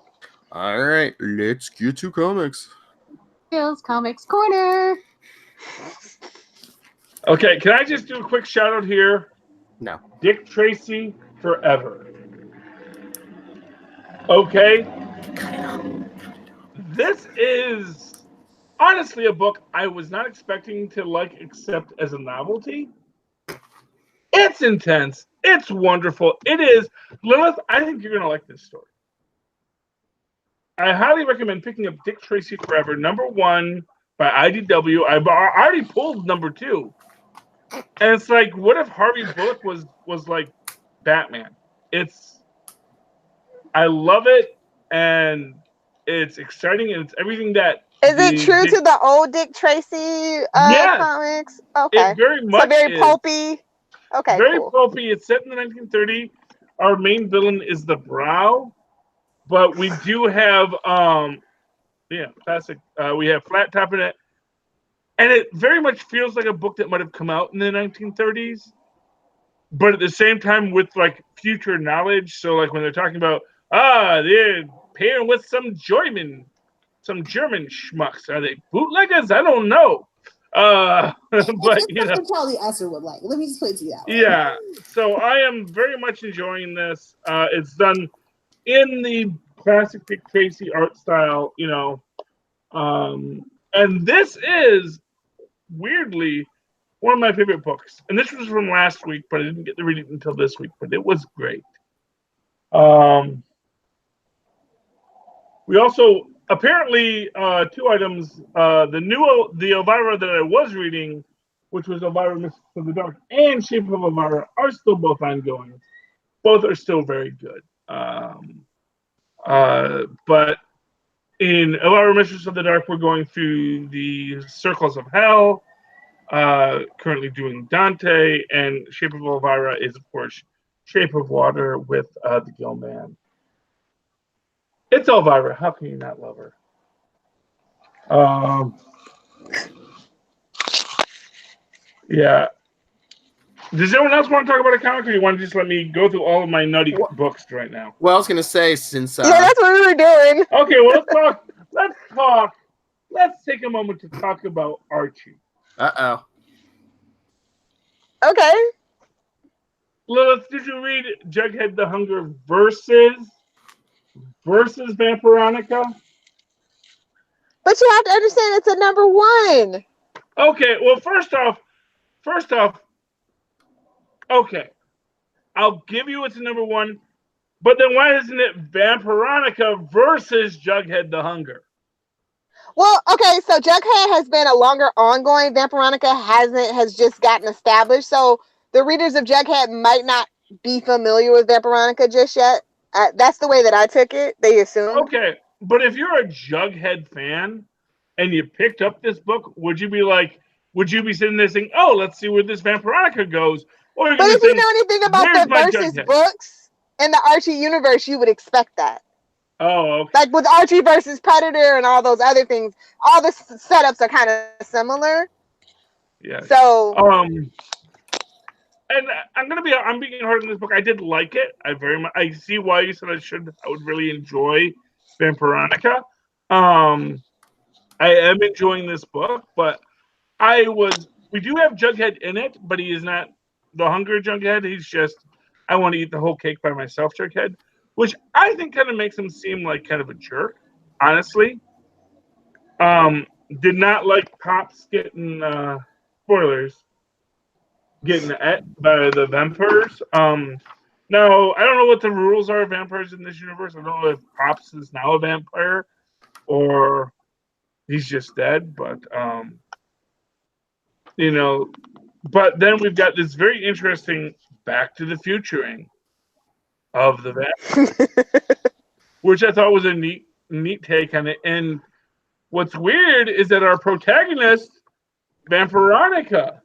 All right, let's get to comics. Phil's Comics Corner. Okay, can I just do a quick shout out here? No. Dick Tracy forever. Okay. This is honestly a book I was not expecting to like except as a novelty. It's intense. It's wonderful. It is. Lilith, I think you're going to like this story. I highly recommend picking up Dick Tracy Forever, #1 by IDW. I already pulled #2. And it's like, what if Harvey Bullock was like Batman? I love it, and it's exciting, and it's everything that. Is it true to the old Dick Tracy comics? Okay. It very much very is. pulpy. Okay, very cool. pulpy. It's set in the 1930s. Our main villain is the Brow, but we do have classic. We have Flat Top in it, and it very much feels like a book that might have come out in the 1930s, but at the same time with like future knowledge. So like when they're talking about they're pairing with some German schmucks. Are they bootleggers? I don't know. But you know, Charlie Esser would like. Let me just put it to you that way. Yeah. So I am very much enjoying this. It's done in the classic Dick Tracy art style, you know. And this is weirdly one of my favorite books. And this was from last week, but I didn't get to read it until this week. But it was great. We also apparently 2 items. The Elvira that I was reading, which was Elvira Mistress of the Dark and Shape of Elvira, are still both ongoing. Both are still very good. But in Elvira Mistress of the Dark, we're going through the Circles of Hell. Currently doing Dante, and Shape of Elvira is, of course, Shape of Water with the Gill Man. It's Elvira. How can you not love her? Yeah. Does anyone else want to talk about a comic, or do you want to just let me go through all of my nutty books right now? Well, I was gonna say since yeah, that's what we were doing. Okay, well let's talk. Let's take a moment to talk about Archie. Okay. Lilith, did you read Jughead the Hunger versus Vampironica? But you have to understand it's a #1. Okay, well, first off, okay, I'll give you it's a #1, but then why isn't it Vampironica versus Jughead the Hunger? Well, okay, so Jughead has been a longer ongoing. Vampironica has just gotten established. So the readers of Jughead might not be familiar with Vampironica just yet. That's the way that I took it. They assume. Okay, but if you're a Jughead fan and you picked up this book, would you be sitting there saying, "Oh, let's see where this Vampironica goes"? Or but if you know anything about the Versus books in the Archie universe, you would expect that. Oh, okay. Like with Archie versus Predator and all those other things, all the setups are kind of similar. Yeah. So. And I'm being hard on this book. I did like it. I see why you said I would really enjoy Vampironica. I am enjoying this book, but we do have Jughead in it, but he is not the Hunger Jughead. He's just, I want to eat the whole cake by myself Jughead, which I think kind of makes him seem like kind of a jerk, honestly. Did not like Pops getting, spoilers, getting et by the vampires. Now, I don't know what the rules are of vampires in this universe. I don't know if Pops is now a vampire or he's just dead, but but then we've got this very interesting Back to the Futuring of the vampire, which I thought was a neat take on it. And what's weird is that our protagonist, Vampironica,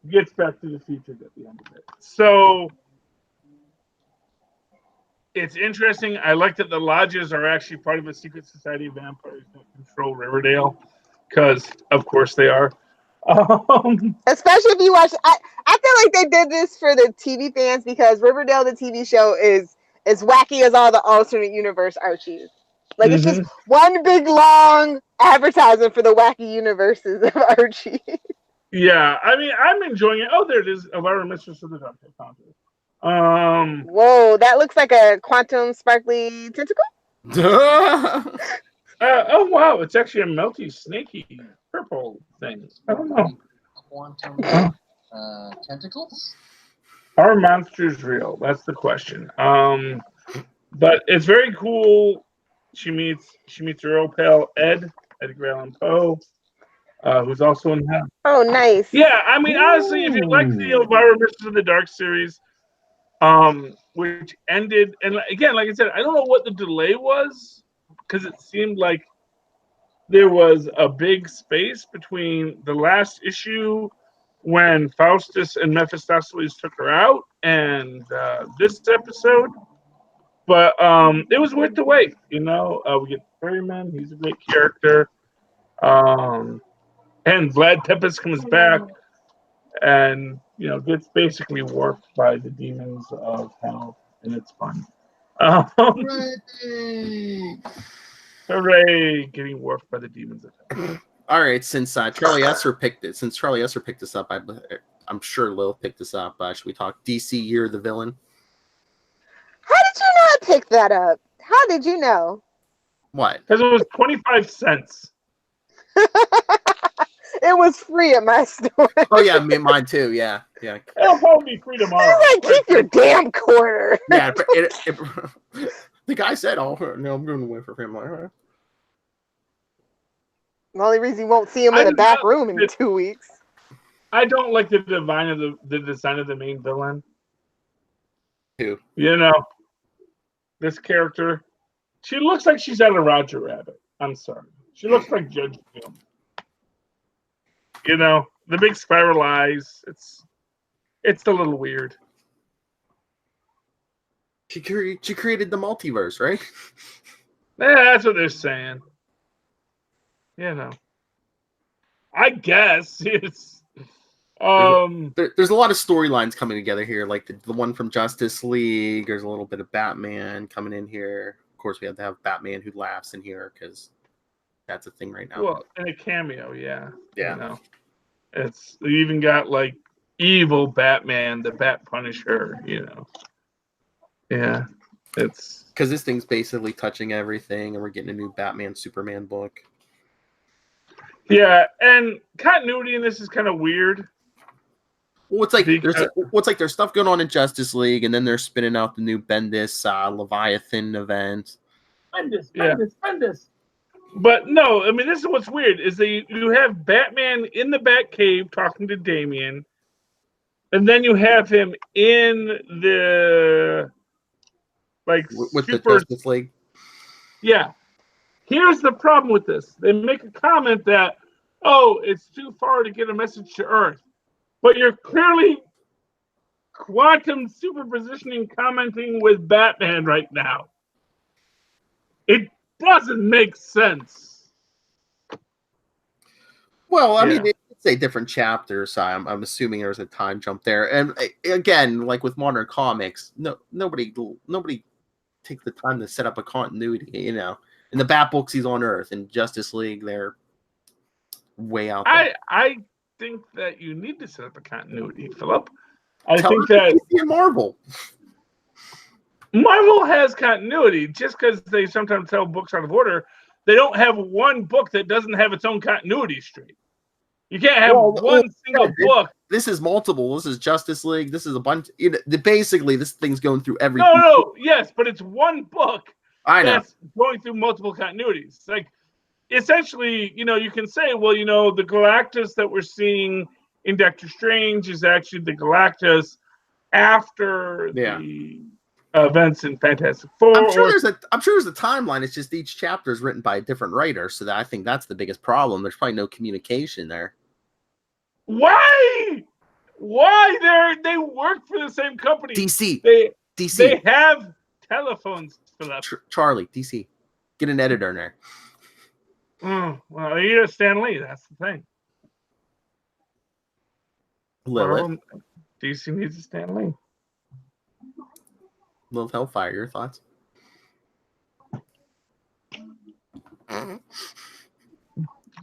gets Back to the Future at the end of it. So it's interesting. I like that the lodges are actually part of a secret society of vampires that control Riverdale, because of course they are. Especially if you watch, I feel like they did this for the TV fans because Riverdale, the TV show, is as wacky as all the alternate universe Archies. Like it's just one big long advertisement for the wacky universes of Archie. Yeah, I mean, I'm enjoying it. Oh, there it is, Elvira, Mistress of the Dark. I found it. Whoa, that looks like a quantum sparkly tentacle. Oh wow, it's actually a melty, snaky purple thing. I don't know. Quantum tentacles? Are monsters real? That's the question. But it's very cool. She meets her old pal Edgar Allan Poe, who's also in hell. Oh, nice. Yeah, I mean, honestly, if you like the Elvira Mistress of the Dark series, which ended, and again, like I said, I don't know what the delay was, because it seemed like there was a big space between the last issue when Faustus and Mephistopheles took her out and this episode. But it was worth the wait, We get Ferryman, he's a great character. And Vlad Tepes comes back and, gets basically warped by the demons of hell, and it's fun. Hooray! Getting warped by the demons of hell. All right, since Charlie Esser picked this up, I'm sure Lil picked this up. Should we talk DC Year of the Villain? How did you not pick that up? How did you know? What? Because it was 25 cents. It was free at my store. Oh yeah, mine too. Yeah. It'll probably be free tomorrow. Like, keep your damn quarter. Yeah, the guy said, "Oh no, I'm going to wait for him." The only reason you won't see him in the back room in 2 weeks. I don't like the design of the main villain. Who? This character. She looks like she's out of Roger Rabbit. I'm sorry. She looks like Judge Doom. The big spiral eyes. It's a little weird. She created the multiverse, right? Yeah, that's what they're saying. I guess it's. There's a lot of storylines coming together here, like the one from Justice League. There's a little bit of Batman coming in here. Of course, we have to have Batman who laughs in here because that's a thing right now. Well, and a cameo, yeah. Yeah. It's you even got like evil Batman, the Bat Punisher. Yeah, it's because this thing's basically touching everything, and we're getting a new Batman Superman book. Yeah, and continuity in this is kind of weird. Well, there's stuff going on in Justice League, and then they're spinning out the new Bendis Leviathan event. Bendis. But no, I mean, this is what's weird is that you have Batman in the Batcave talking to Damian, and then you have him in the with the Justice League. Yeah. Here's the problem with this. They make a comment that, it's too far to get a message to Earth. But you're clearly quantum superpositioning commenting with Batman right now. It doesn't make sense. Well, I mean, it's a different chapter, so I'm assuming there's a time jump there. And again, like with modern comics, nobody takes the time to set up a continuity, In the Bat books, he's on Earth. In Justice League, they're way out there. I think that you need to set up a continuity, Philip. I think that Marvel has continuity. Just because they sometimes tell books out of order, they don't have one book that doesn't have its own continuity stream. You can't have one single book this is multiple. This is Justice League. This is a bunch. Basically, this thing's going through every. No, yes, but it's one book. I know. That's going through multiple continuities. Like, essentially, you can say, well, the Galactus that we're seeing in Doctor Strange is actually the Galactus after the events in Fantastic Four. I'm sure there's a timeline. It's just each chapter is written by a different writer, so I think that's the biggest problem. There's probably no communication there. Why? They work for the same company. DC. They have telephones for that. Charlie, DC. Get an editor in there. Well, you're Stan Lee. That's the thing. Lilith. DC needs a Stan Lee. Lilith Hellfire, your thoughts?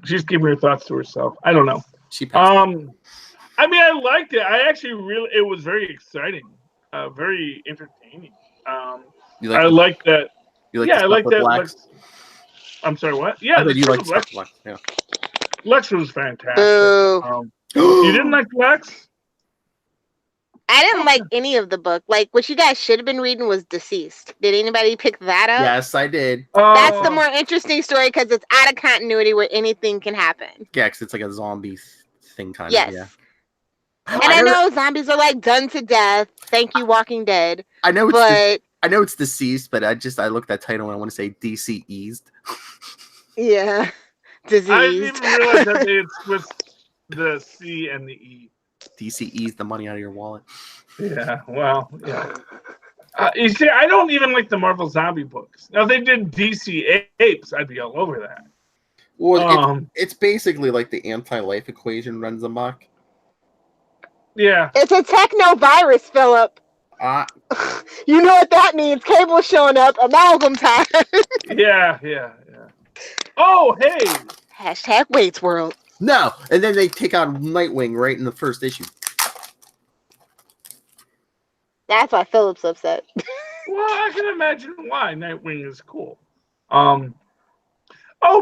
She's keeping her thoughts to herself. I don't know. She passed. I mean, I liked it. I actually it was very exciting, very entertaining. I like that. I like that. I'm sorry, what? Yeah, you like Lex. Yeah. Lex was fantastic. You didn't like Lex? I didn't like any of the book. Like, what you guys should have been reading was Deceased. Did anybody pick that up? Yes, I did. That's the more interesting story because it's out of continuity where anything can happen. Yeah, because it's like a zombie thing kind of. Yeah. And I know zombies are like done to death. Thank you, Walking Dead. I know it's Deceased, but I looked at that title and I want to say DC Eased. Yeah. Diseased. I didn't even realize that it's with the C and the E. DC Eased the money out of your wallet. Yeah, well, yeah. You see, I don't even like the Marvel Zombie books. Now, if they did DC Apes, I'd be all over that. Well, it's basically like the anti-life equation runs amok. Yeah. It's a techno-virus, Philip. You know what that means. Cable showing up, amalgam time. Yeah. Oh, hey. Hashtag Wade's World. No, and then they take out Nightwing right in the first issue. That's why Philip's upset. Well, I can imagine why. Nightwing is cool. Oh,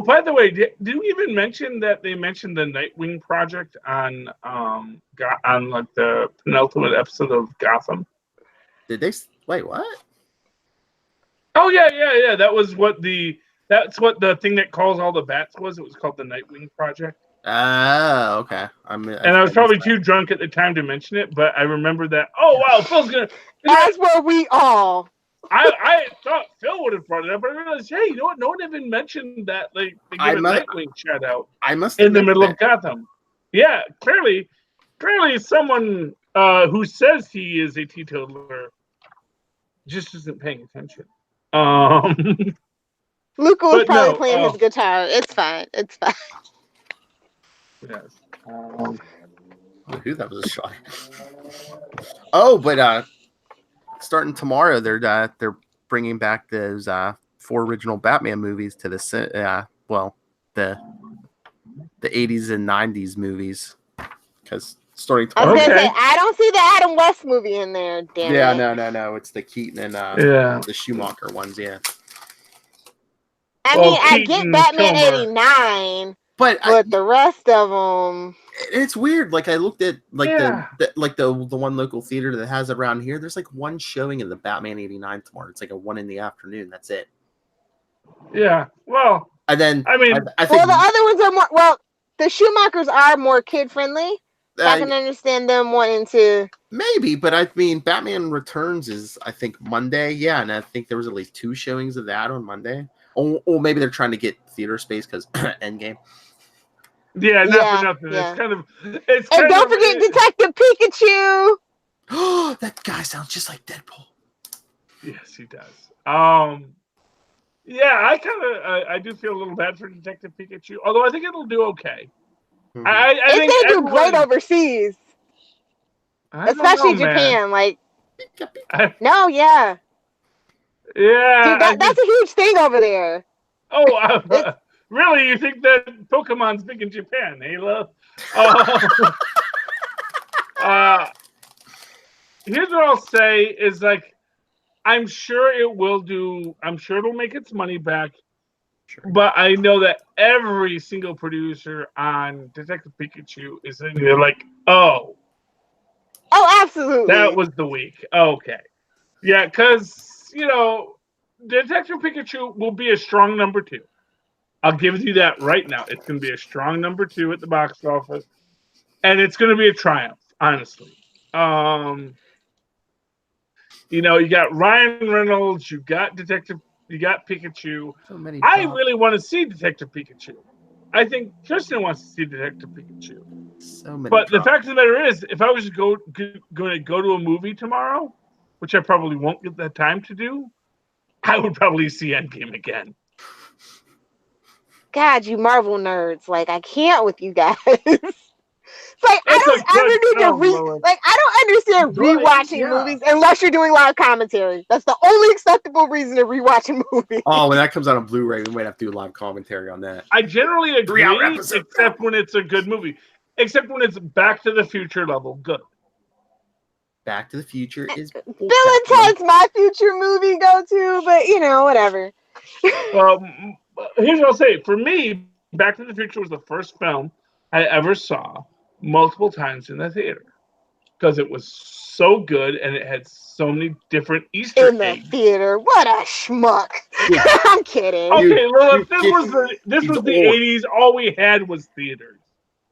by the way, did you even mention that they mentioned the Nightwing project on like the penultimate episode of Gotham? Did they? Wait, what? Oh yeah. That's what the thing that calls all the bats was. It was called the Nightwing project. Oh, okay. I was probably too drunk at the time to mention it, but I remember that. Oh wow, Phil's gonna. As were we all. I thought Phil would have brought it up, but I realized, hey, you know what? No one even mentioned that. Like, they gave a Nightwing shout out. I must in the middle of Gotham. Yeah, clearly, someone who says he is a teetotaler just isn't paying attention. Luca was probably playing his guitar. It's fine. Yes. Who that was a shot? Oh, but starting tomorrow, they're bringing back those 4 original Batman movies to the 80s and 90s movies, because starting tomorrow. I was gonna say, I don't see the Adam West movie in there. Damn it. No, it's the Keaton and the Schumacher ones. Yeah. I mean, I get Batman 89. But the rest of them, it's weird. Like, I looked at the one local theater that has it around here. There's like one showing of the Batman 89 tomorrow. It's like a 1 p.m. That's it. Yeah. Well, and then I mean, I think the other ones are more. Well, the Schumachers are more kid friendly. I can understand them wanting to. Maybe, but I mean, Batman Returns is, I think, Monday. Yeah, and I think there was at least 2 showings of that on Monday. Or maybe they're trying to get theater space because Endgame. Yeah, not for nothing. Yeah. It's and don't forget Detective Pikachu. Oh, that guy sounds just like Deadpool. Yes, he does. Yeah, I do feel a little bad for Detective Pikachu, although I think it'll do okay. Mm-hmm. I think they do great overseas, especially Japan. Like, no, yeah, dude, that's a huge thing over there. Oh, really? You think that Pokemon's big in Japan, Ayla? Here's what I'll say is, like, I'm sure it'll make its money back. Sure. But I know that every single producer on Detective Pikachu is in there like, oh, Oh, absolutely. That was the week. Okay. Yeah, because, Detective Pikachu will be a strong number 2. I'll give you that right now. It's going to be a strong number 2 at the box office. And it's going to be a triumph, honestly. You got Ryan Reynolds, you got Pikachu. So many I drops. really want to see Detective Pikachu. I think Tristan wants to see Detective Pikachu. So many But the drops. fact of the matter is, if I was going to go to a movie tomorrow, which I probably won't get the time to do, I would probably see Endgame again. God, you Marvel nerds. Like, I can't with you guys. Like, It's I a don't ever good need to film, Lois. I don't understand rewatching yeah. movies unless you're doing live commentary. That's the only acceptable reason to rewatch a movie. Oh, when that comes out on Blu-ray, we might have to do live commentary on that. I generally 3-hour agree, episode. except when it's a good movie. Except when it's Back to the Future level good. Back to the Future is Bill and Ted's my future movie go-to, but whatever. Well, here's what I'll say. For me, Back to the Future was the first film I ever saw multiple times in the theater because it was so good and it had so many different Easter In the eggs. theater. What a schmuck. Yeah. I'm kidding. Okay, Lilith, you- this was the old. 80s. All we had was theaters.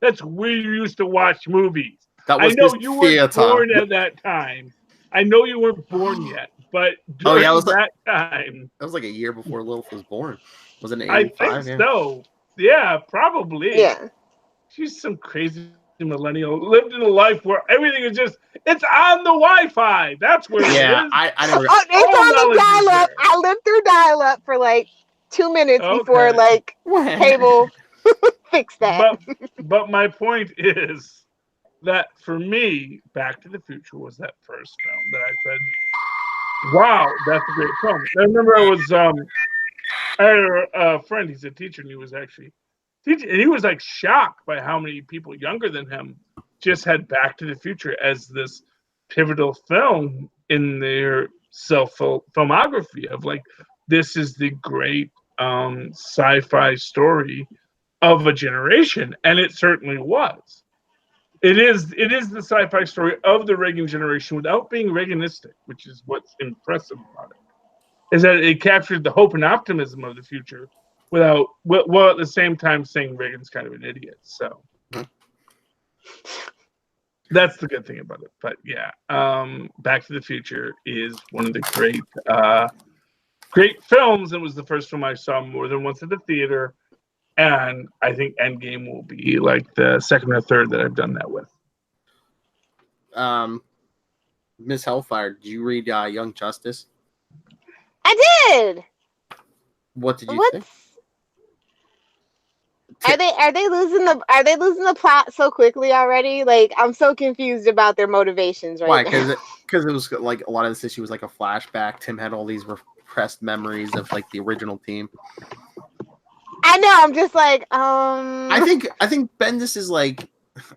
That's where you used to watch movies. That I was know his you weren't theater. born at that time. I know you weren't born yet, but during that time, That was like a year before Lilith was born. Wasn't it I 85? think so. Yeah, probably. Yeah. She's some crazy millennial. Lived in a life where everything is just, it's on the Wi-Fi. That's where it is. I never. Oh, it's on the knowledge is dial-up. there. I lived through dial-up for like 2 minutes before Okay. cable fixed that. But my point is that for me, Back to the Future was that first film that I said, wow, that's a great film. I remember I had a friend, he's a teacher, and he was actually teaching, and he was like shocked by how many people younger than him just had Back to the Future as this pivotal film in their filmography of like, this is the great sci-fi story of a generation, and it certainly was. It is the sci-fi story of the Reagan generation without being Reaganistic, which is what's impressive about it. Is that it captured the hope and optimism of the future without, well, at the same time saying Reagan's kind of an idiot. So that's the good thing about it. But yeah, Back to the Future is one of the great films. It was the first film I saw more than once at the theater. And I think Endgame will be like the second or third that I've done that with. Miss Hellfire, did you read Young Justice? I did. What did you think? Are they losing the plot so quickly already? Like, I'm so confused about their motivations right now. Because it was like a lot of this issue was like a flashback. Tim had all these repressed memories of like the original team. I know. I'm just like, I think Bendis is like,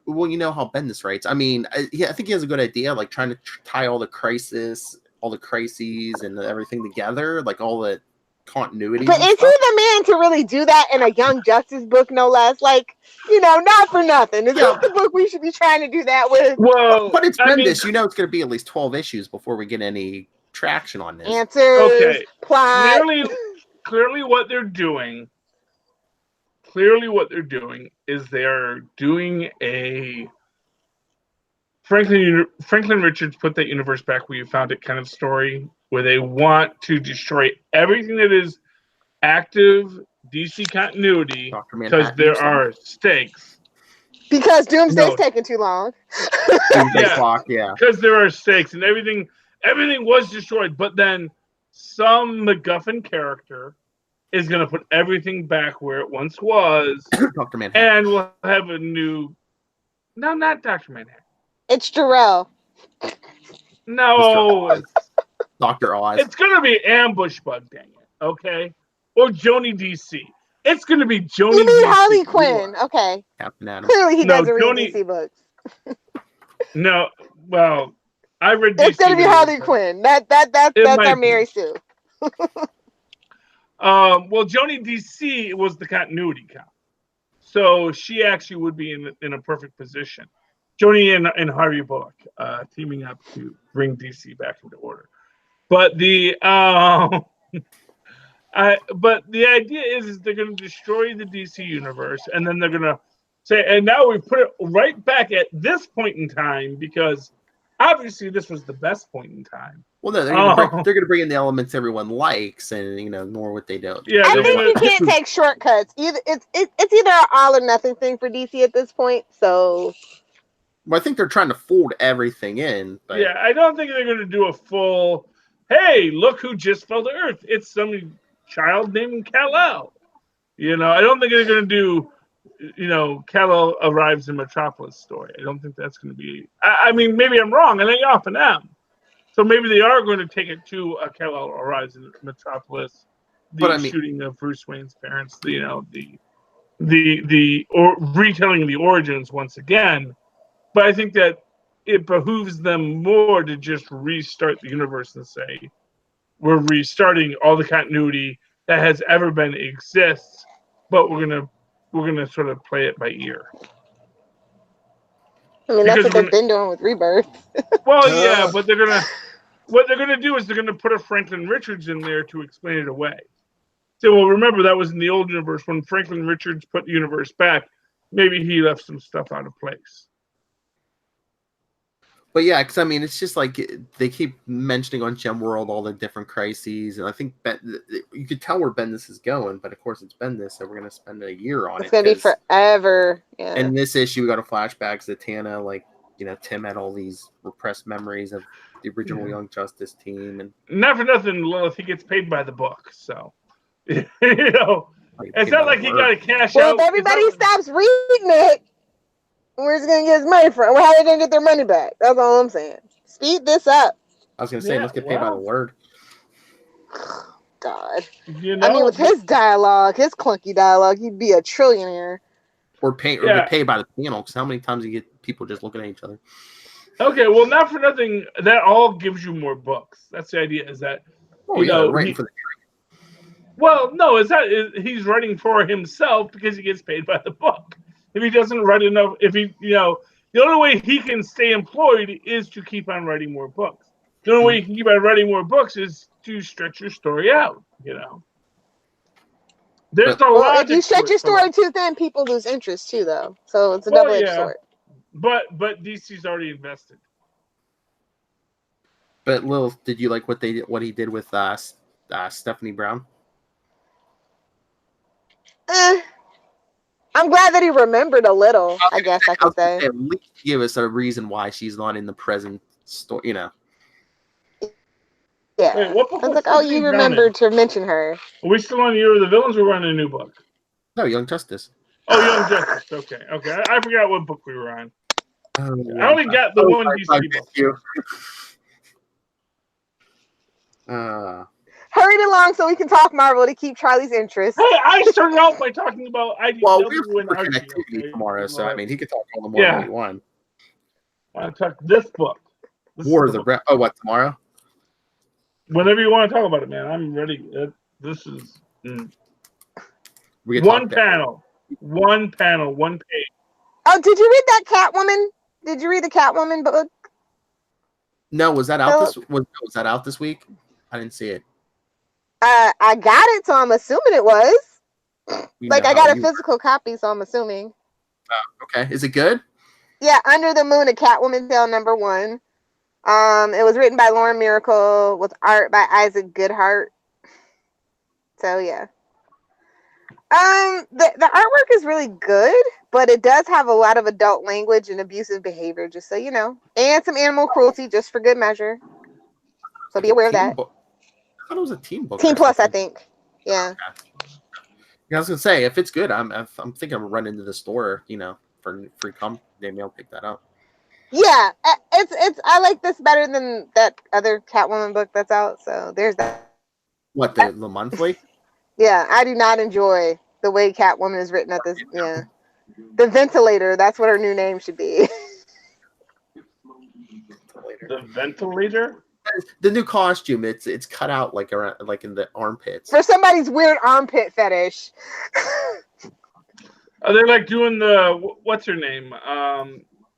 well, you know how Bendis writes. I mean, I think he has a good idea, like trying to tie all the crises, and everything together, like all the continuity. But is he the man to really do that in a Young Justice book, no less? Like, not for nothing. Is this the book we should be trying to do that with? Well, but it's Bendis. It's going to be at least 12 issues before we get any traction on this. Answers, plot. Clearly, what they're doing. Clearly, what they're doing is they're doing a Franklin Richards put that universe back where you found it kind of story, where they want to destroy everything that is active DC continuity because there are stakes. Because Doomsday's taking too long. Doomsday Clock, yeah. Because there are stakes and everything was destroyed, but then some MacGuffin character is going to put everything back where it once was. Dr. Manhattan. And we'll have a new... No, not Dr. Manhattan. It's Jarrell. No. It's Dr. Oz. It's going to be Ambush Bug, dang it. Okay? Or Joni DC. It's going to be Joni DC. You mean Harley Quinn. Okay. Captain Adam. Clearly he doesn't read DC books. No. Well, I read DC. It's going to be Harley Quinn. That's our Mary Sue. Well, Joni DC was the continuity count, so she actually would be in a perfect position. Joni and Harvey Bullock teaming up to bring DC back into order. But the but the idea is they're going to destroy the DC universe, and then they're going to say, and now we put it right back at this point in time because obviously this was the best point in time. Well, no, they're going to bring in the elements everyone likes, and ignore what they don't. Yeah, I think you can't take shortcuts. Either it's either an all or nothing thing for DC at this point. So, well, I think they're trying to fold everything in. But... yeah, I don't think they're going to do a full. Hey, look who just fell to Earth! It's some child named Kal-El. I don't think they're going to do. Kal-El arrives in Metropolis story. I don't think that's going to be. I mean, maybe I'm wrong, and I often am. So maybe they are going to take it to a Kal-El arrives in Metropolis. Shooting of Bruce Wayne's parents. The retelling of the origins once again. But I think that it behooves them more to just restart the universe and say, we're restarting all the continuity that has ever been exists, but we're gonna sort of play it by ear. I mean, that's what they've been doing with Rebirth. Well, yeah, but what they're gonna do is they're gonna put a Franklin Richards in there to explain it away. So, well, remember that was in the old universe when Franklin Richards put the universe back. Maybe he left some stuff out of place. But yeah, because I mean, it's just like they keep mentioning on Gem World all the different crises, and I think you could tell where Bendis is going. But of course, it's Bendis, so we're gonna spend a year on it. It's gonna be forever. Yeah. And this issue, we got a flashbacks that Tana, Tim had all these repressed memories of the original Young Justice team, and not for nothing, Lilith, he gets paid by the book, so it's not like he got to cash out. Well, if everybody stops reading it, where's he gonna get his money from? How are they gonna get their money back? That's all I'm saying. Speed this up. I was gonna say, let's get paid by the word. God. I mean, with his dialogue, his clunky dialogue, he'd be a trillionaire. Or pay by the panel, because how many times you get people just looking at each other? Okay, well, not for nothing, that all gives you more books. That's the idea, is that, writing for the tree. Well, no, he's writing for himself because he gets paid by the book. If he doesn't write enough, the only way he can stay employed is to keep on writing more books. The only way you can keep on writing more books is to stretch your story out, There's a lot. If you stretch your story too thin, people lose interest too, though. So it's a double-edged sword. But DC's already invested. But Lil, did you like what he did with Stephanie Brown? I'm glad that he remembered a little. I guess I could say. At least give us a reason why she's not in the present story. Yeah. Wait, what book I was like, oh, you remembered to mention her. Are we still on Year of the Villains? Or we're on a new book? No, Young Justice. Oh, Young Justice. Okay. I forgot what book we were on. I only got the one DC book. Hurry it along so we can talk Marvel to keep Charlie's interest. Hey, I started out by talking about IDW. Well, we're connectivity tomorrow, so I mean, he could talk all the more than he won. I want to talk this book. War of the what tomorrow? Whenever you want to talk about it, man, I'm ready. This is one panel, one page. Oh, did you read that Catwoman? Did you read the Catwoman book? No, was that out was that out this week? I didn't see it. I got it, so I'm assuming it was. I got a physical copy, so I'm assuming. Okay. Is it good? Yeah, Under the Moon, a Catwoman tale #1. It was written by Lauren Miracle with art by Isaac Goodhart. So yeah. The artwork is really good, but it does have a lot of adult language and abusive behavior, just so you know. And some animal cruelty, just for good measure. So be aware of that. I thought it was a team book. Team Plus, I think. Yeah. Yeah, I was gonna say, if it's good, I'm thinking I'm gonna run into the store, for free comp. Maybe I'll pick that up. Yeah, it's I like this better than that other Catwoman book that's out. So there's that. What, the monthly? Yeah, I do not enjoy the way Catwoman is written at this. Yeah, the Ventilator. That's what her new name should be. The Ventilator. The new costume. It's cut out like in the armpits. For somebody's weird armpit fetish. Are they like doing the what's her name?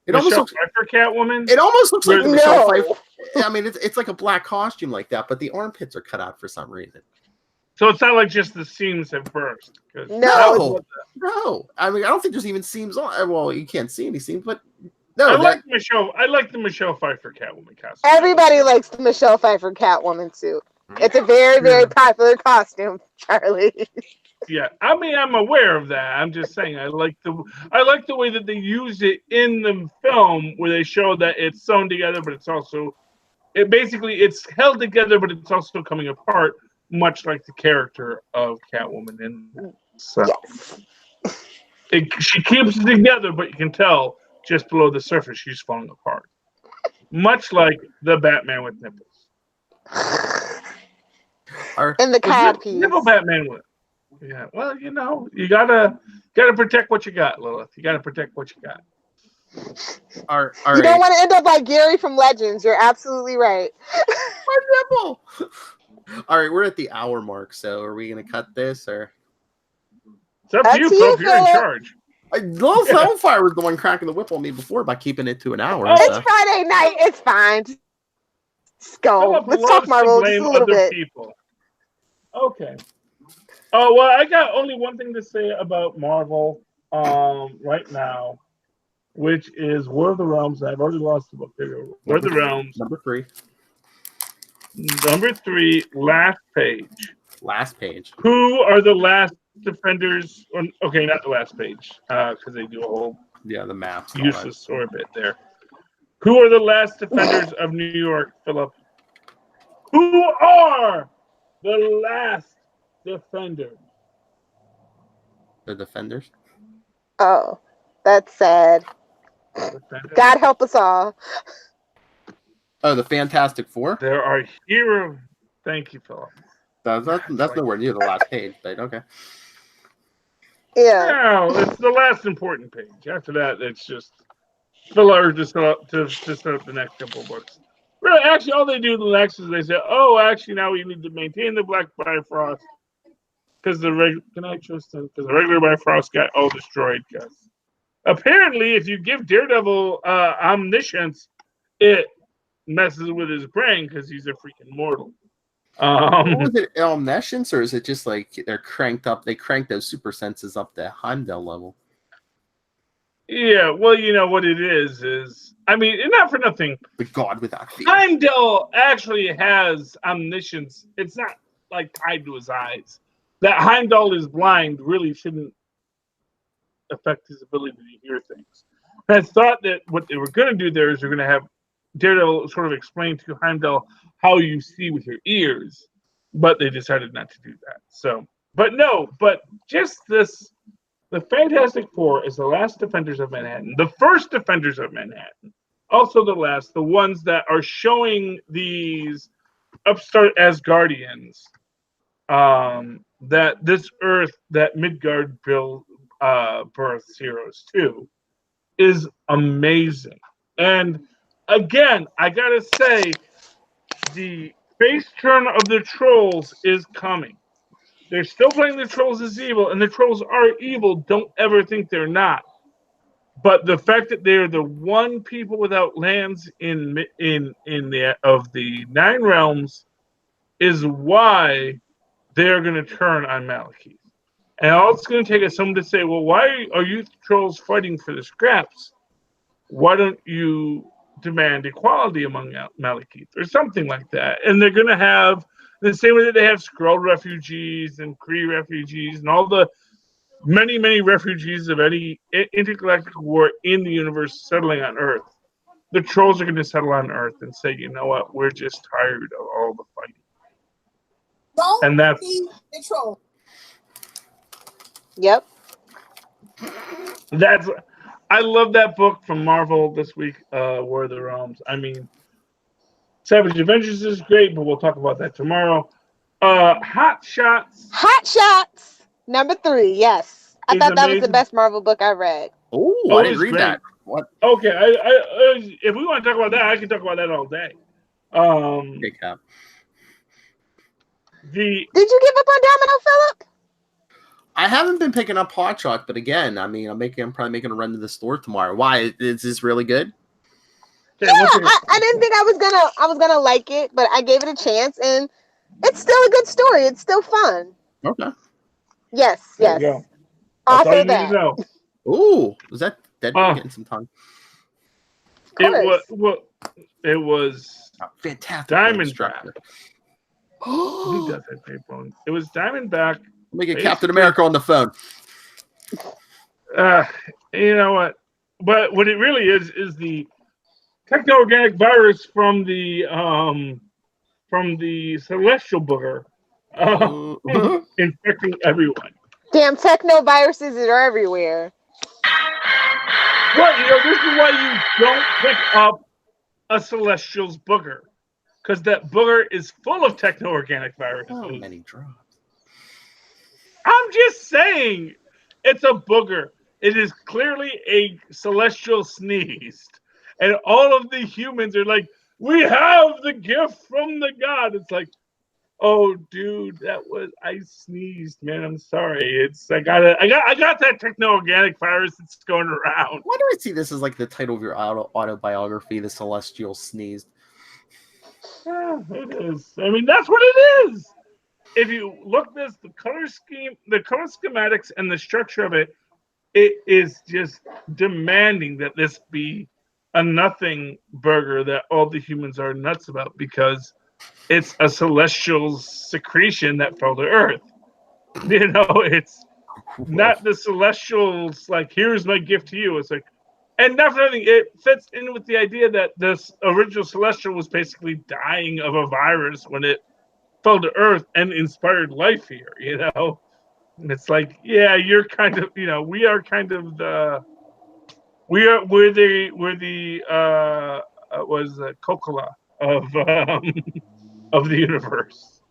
It almost Michelle looks Pfeiffer Catwoman. It almost looks like No. Michelle Pfeiffer. I mean, it's like a black costume like that, but the armpits are cut out for some reason. So it's not like just the seams have burst. No. I mean, I don't think there's even seams on. Well, you can't see any seams, but no. I like the Michelle Pfeiffer Catwoman costume. Everybody likes the Michelle Pfeiffer Catwoman suit. It's a very, very popular costume, Charlie. Yeah, I mean, I'm aware of that. I'm just saying, I like the way that they used it in the film, where they show that it's sewn together, but it's held together, but it's also coming apart, much like the character of Catwoman in that. So yes. She keeps it together, but you can tell just below the surface she's falling apart, much like the Batman with nipples. And the cod piece. Nipple Batman with. Yeah, well, you gotta protect what you got, Lilith. You gotta protect what you got. You don't want to end up like Gary from Legends. You're absolutely right. My nipple. All right, we're at the hour mark, so are we gonna cut this or? It's up to you, Phil. You're in charge. Lilith Hellfire was the one cracking the whip on me before by keeping it to an hour. It's Friday night. It's fine. Let's go. Let's talk Marvel just a little bit. People. Okay. Oh, well, I got only one thing to say about Marvel right now, which is War of the Realms. I've already lost the book. There you go. War of the Realms. Number 3. Number 3, last page. Last page. Who are the last defenders? Okay, not the last page, because they do a whole the maps. Useless orbit there. Who are the last defenders of New York, Philip? Who are the last defenders? The defenders? Oh, that's sad. God help us all. Oh, the Fantastic Four? There are heroes. Thank you, Philip. That's nowhere near the last page, but okay. Yeah. No, it's the last important page. After that, it's just filler to set up the next couple of books. Really, actually, all they do the next is they say, "Oh, actually, now we need to maintain the Black Bifrost because the regular Bifrost got all destroyed." Because apparently, if you give Daredevil omniscience, it messes with his brain because he's a freaking mortal. Was it omniscience, or is it just like they're cranked up? They crank those super senses up to Heimdall level. Yeah, well, you know what it is I mean, and not for nothing. The God without fear. Heimdall actually has omniscience. It's not like tied to his eyes. That Heimdall is blind really shouldn't affect his ability to hear things. And I thought that what they were going to do there is they're going to have Daredevil sort of explain to Heimdall how you see with your ears, but they decided not to do that. So, but just this. The Fantastic Four is the last defenders of Manhattan. The first defenders of Manhattan. Also the last. The ones that are showing these upstart Asgardians that this Earth, that Midgard births heroes too, is amazing. And again, I gotta say, the face turn of the trolls is coming. They're still playing the trolls as evil, and the trolls are evil. Don't ever think they're not. But the fact that they're the one people without lands in the 9 realms is why they're going to turn on Malekith. And all it's going to take is someone to say, "Well, why are you trolls fighting for the scraps? Why don't you demand equality among Malekith?" or something like that. And they're going to have the same way that they have Skrull refugees and Kree refugees and all the many, many refugees of any intergalactic war in the universe settling on Earth. The trolls are going to settle on Earth and say, "You know what? We're just tired of all the fighting." And that's the troll. Yep. I love that book from Marvel this week, War of the Realms. I mean, Savage Avengers is great, but we'll talk about that tomorrow. Hot Shots. Hot Shots. Number 3. Yes, I thought that was the best Marvel book I read. Oh, I didn't read that. What? Okay, if we want to talk about that, I can talk about that all day. Big cap. Did you give up on Domino, Philip? I haven't been picking up Hot Chalk, but again, I mean, I'm probably making a run to the store tomorrow. Why? Is this really good? Yeah, I didn't think I was gonna like it, but I gave it a chance, and it's still a good story. It's still fun. Okay. Yes, There you yes. go. That's all Also you need to that. know. Ooh, was that Deadpool getting some time? Of course. It was Fantastic. Diamondback. He does have great bones. It was Diamondback. Let me get basically- Captain America on the phone. You know what? But what it really is the techno-organic virus from the celestial booger infecting everyone. Damn techno viruses are everywhere. Well, this is why you don't pick up a celestial's booger, because that booger is full of techno-organic viruses. How many drops? I'm just saying, it's a booger. It is clearly a celestial sneezed, and all of the humans are like, "We have the gift from the god." It's like, oh, dude, I sneezed, man. I'm sorry. I got that techno-organic virus that's going around. Why do I see this as like the title of your autobiography, The Celestial Sneezed? Yeah, it is. I mean, that's what it is. If you look this, the color scheme, the color schematics, and the structure of it, it is just demanding that this be a nothing burger that all the humans are nuts about, because it's a celestial secretion that fell to Earth. It's not the celestials like, here's my gift to you. It's like, and definitely it fits in with the idea that this original celestial was basically dying of a virus when it fell to Earth and inspired life here. And it's like, yeah, you're kind of, we are kind of we're the Coca-Cola of the universe.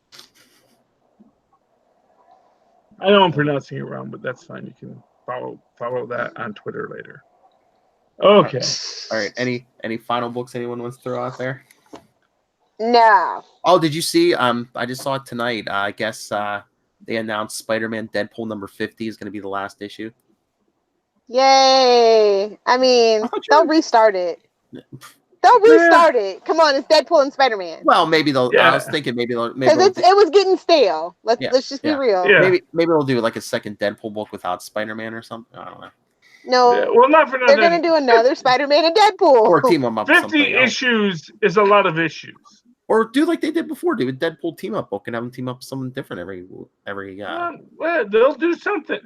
I know I'm pronouncing it wrong, but that's fine. You can follow that on Twitter later. Okay. All right. Any final books anyone wants to throw out there? No. Oh, did you see? I just saw it tonight. I guess they announced Spider-Man Deadpool number 50 is going to be the last issue. Yay! I mean, they'll restart it. They'll restart it. Come on, it's Deadpool and Spider-Man. Well, maybe they'll. Yeah. I was thinking maybe because it was getting stale. Let's just be real. Yeah. Maybe they'll do like a second Deadpool book without Spider-Man or something. I don't know. No, well, not for nothing. They're gonna do another Spider-Man and Deadpool. Or team them up. 50 issues is a lot of issues. Or do like they did before, do a Deadpool team up book and have them team up with someone different every. Well, they'll do something.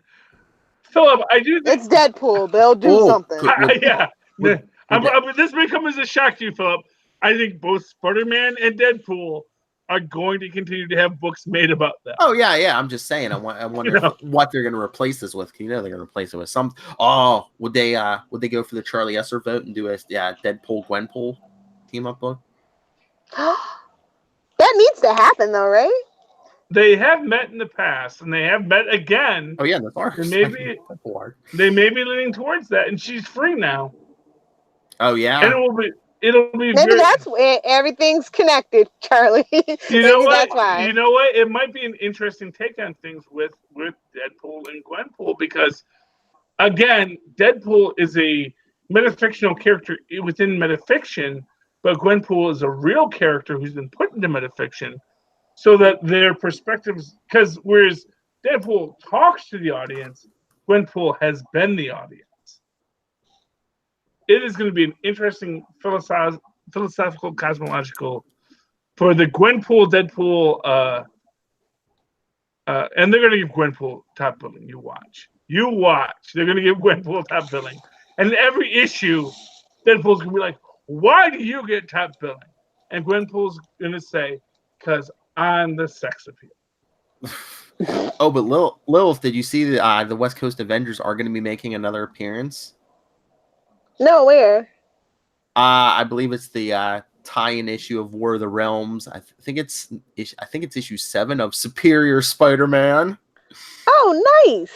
Philip, I do think it's Deadpool. They'll do something. Yeah. This may come as a shock to you, Philip. I think both Spider-Man and Deadpool are going to continue to have books made about them. Oh yeah. I'm just saying. I wonder what they're going to replace this with. They're going to replace it with some. Oh, would they go for the Charlie Esser vote and do a Deadpool Gwenpool team up book? That needs to happen though, right? They have met in the past, and they have met again. Oh yeah, that's hard. They may be leaning towards that, and she's free now. Oh yeah, and it'll be. Maybe that's where everything's connected, Charlie. You know what? That's why. You know what? It might be an interesting take on things with Deadpool and Gwenpool, because again, Deadpool is a metafictional character within metafiction, but Gwenpool is a real character who's been put into metafiction, so that their perspectives. Because whereas Deadpool talks to the audience, Gwenpool has been the audience. It is going to be an interesting philosophical, cosmological for the Gwenpool, Deadpool, and they're going to give Gwenpool top billing. You watch. They're going to give Gwenpool top billing, and every issue, Deadpool's going to be like, "Why do you get top billing?" And Gwenpool's going to say, "Because I'm the sex appeal." Oh, but Lilith, did you see the West Coast Avengers are going to be making another appearance? No, where? I believe it's the tie-in issue of War of the Realms. I think it's issue 7 of Superior Spider-Man. Oh, nice.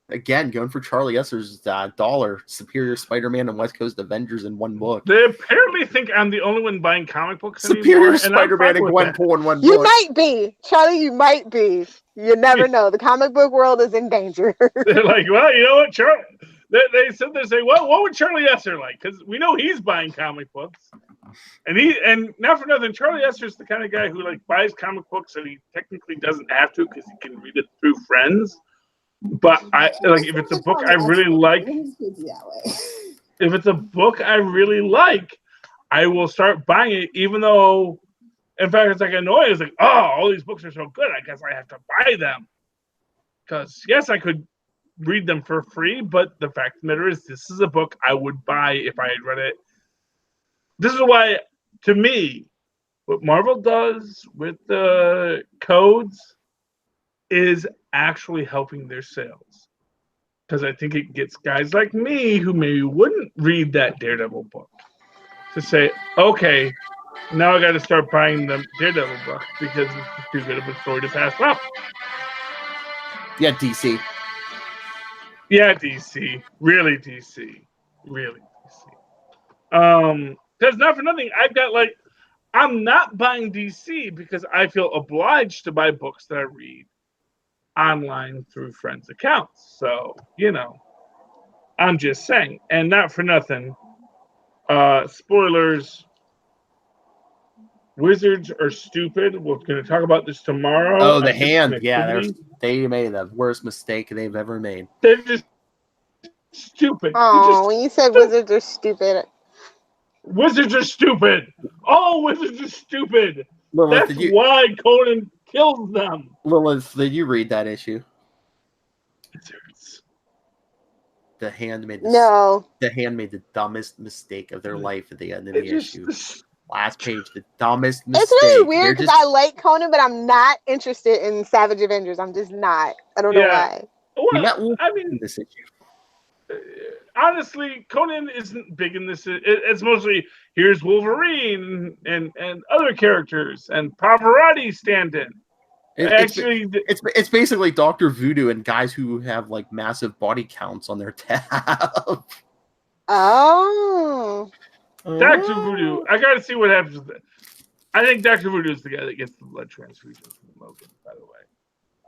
Again, going for Charlie Esser's dollar, Superior Spider-Man and West Coast Avengers in one book. They apparently think I'm the only one buying comic books Superior anymore, Spider-Man and Gwenpool in one book. You might be, Charlie. You might be. You never know. The comic book world is in danger. They're like, well, you know what, Charlie? They said they say, well, what would Charlie Esser like? Because we know he's buying comic books, and not for nothing, Charlie Esser's the kind of guy who like buys comic books and he technically doesn't have to because he can read it through friends. But I like if it's a book I really like. If it's a book I really like, I will start buying it, even though, in fact, it's like annoying. It's like, oh, all these books are so good. I guess I have to buy them. Because yes, I could read them for free, but the fact of the matter is, this is a book I would buy if I had read it. This is why, to me, what Marvel does with the codes is actually helping their sales, because I think it gets guys like me who maybe wouldn't read that Daredevil book to say, okay, now I got to start buying the Daredevil book because it's too good of a story to pass up. Yeah, DC. Yeah, DC. Really DC. Really DC. Because not for nothing, I've got like, I'm not buying DC because I feel obliged to buy books that I read online through friends' accounts. So, you know, I'm just saying. And not for nothing, spoilers, wizards are stupid. We're going to talk about this tomorrow. Oh, the Hand. Yeah, they made the worst mistake they've ever made. They're just stupid. Oh, when you said wizards are stupid. Wizards are stupid. All wizards are stupid. Lilith, That's why Conan kills them. Lilith, did you read that issue? Wizards. The Hand made the dumbest mistake of their life at the end of the issue. Last page, the dumbest mistake. It's really weird because I like Conan, but I'm not interested in Savage Avengers. I'm just not. I don't know why. Well, I mean, this issue. Honestly, Conan isn't big in this. It's mostly here's Wolverine and other characters and Pavarotti stand-in. It's basically Dr. Voodoo and guys who have like massive body counts on their tab. Oh. Dr. Voodoo. I got to see what happens with it. I think Dr. Voodoo is the guy that gets the blood transfusion from Logan, by the way.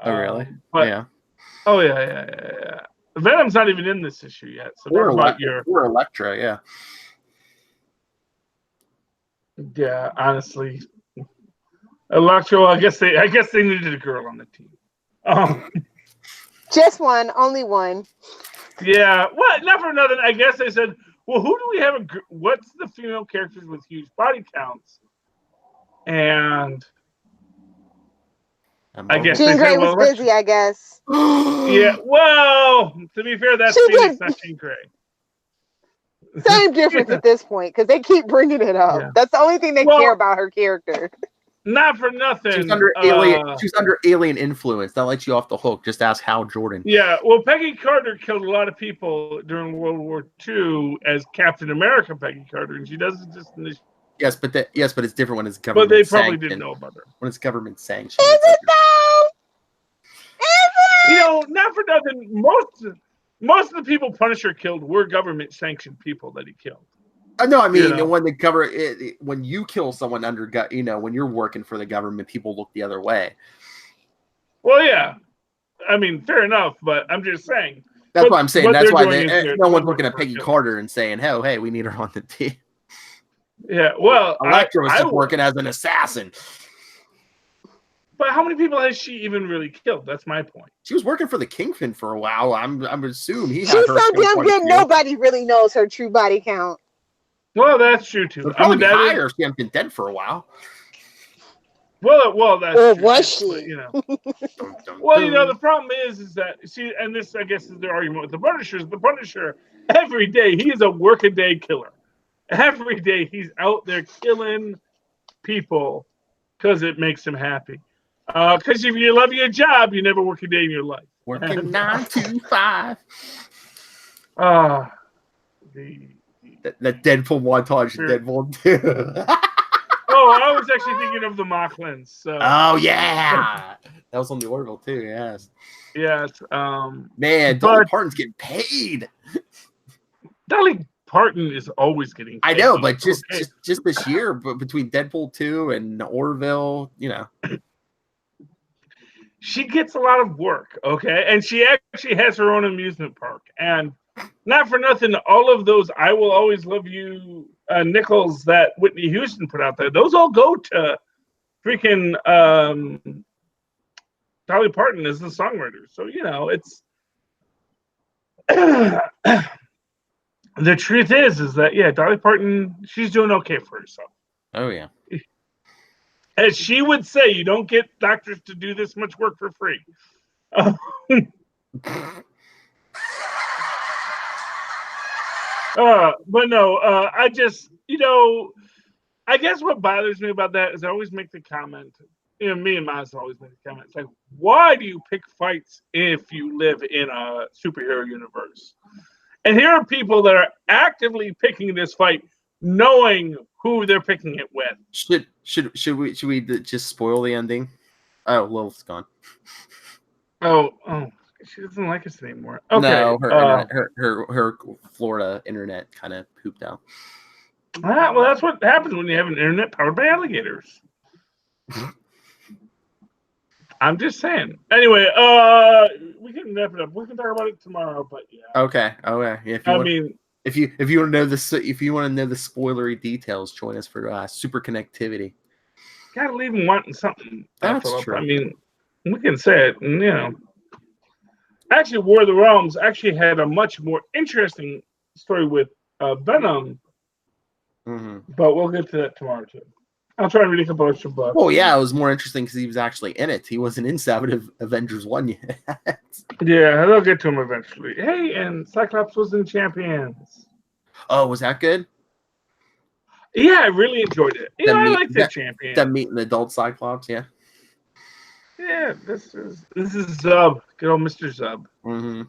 Oh, really? Yeah. Oh, yeah. Venom's not even in this issue yet. So or Elektra, yeah. Yeah, honestly. Electro, I guess they needed a girl on the team. Just one, only one. Yeah, what? Not for nothing. I guess they said, well, who do we have? What's the female characters with huge body counts? And I guess Jean Grey was busy, I guess. Yeah, well, to be fair, that's Phoenix, not Jean Grey. Same difference at this point, because they keep bringing it up. Yeah. That's the only thing they care about her character. Not for nothing. She's under alien influence. That lets you off the hook. Just ask Hal Jordan. Yeah, well, Peggy Carter killed a lot of people during World War II as Captain America Peggy Carter, and she doesn't just in this. Yes, but it's different when it's government. But they probably didn't know about her when it's government sanctioned. Is it though? Is it? You know, not for nothing. Most of the people Punisher killed were government sanctioned people that he killed. No, I mean, when you kill someone under, when you're working for the government, people look the other way. Well, yeah, I mean, fair enough, but I'm just saying. That's what I'm saying. That's why no one's looking at Peggy Carter and saying, "Oh, hey, we need her on the team." Yeah, well, Elektra was just working as an assassin. But how many people has she even really killed? That's my point. She was working for the Kingpin for a while. I'm assuming he had She's her. so damn good. Nobody really knows her true body count. Well, that's true too. I mean, higher. She hasn't been dead for a while. Well, that's or true. Was she? But, well, the problem is that and this, I guess, is the argument with the Punisher. The Punisher, every day he is a workaday killer. Every day he's out there killing people because it makes him happy. Because if you love your job, you never work a day in your life. Working 9 to 5. The Deadpool montage, Deadpool 2. Oh, I was actually thinking of the Mocklins. So. Oh yeah, That was on the Orville too. Yes. Yes. Man, Dolly Parton's getting paid. Dolly Parton is always getting paid. I know, but just this year, but between Deadpool 2 and Orville, she gets a lot of work, okay? And she actually has her own amusement park. And not for nothing, all of those I Will Always Love You nickels that Whitney Houston put out there, those all go to freaking Dolly Parton as the songwriter. So, it's... The truth is that, yeah, Dolly Parton, she's doing okay for herself. Oh, yeah. As she would say, you don't get doctors to do this much work for free. But no, I just, I guess what bothers me about that is I always make the comment, me and Miles always make the comment, it's like, why do you pick fights if you live in a superhero universe? And here are people that are actively picking this fight, knowing who they're picking it with. Should we just spoil the ending? Oh, Lilith's gone. Oh, she doesn't like us anymore. Okay. No, her Florida internet kind of pooped out. Well, that's what happens when you have an internet powered by alligators. I'm just saying. Anyway, we can wrap it up. We can talk about it tomorrow, but yeah. Okay. If you want to know the spoilery details, join us for Super Connectivity. Gotta leave them wanting something. That's true. I mean, we can say it, and actually, War of the Realms actually had a much more interesting story with Venom. Mm-hmm. But we'll get to that tomorrow too. I'll try and read a couple extra books. Well, yeah, it was more interesting because he was actually in it. He wasn't inside of Avengers 1 yet. Yeah, they'll get to him eventually. Hey, and Cyclops was in Champions. Oh, was that good? Yeah, I really enjoyed it. I like the Champions. Them meeting the adult Cyclops, yeah. Yeah, this is Zub. Good old Mr. Zub. Mm-hmm.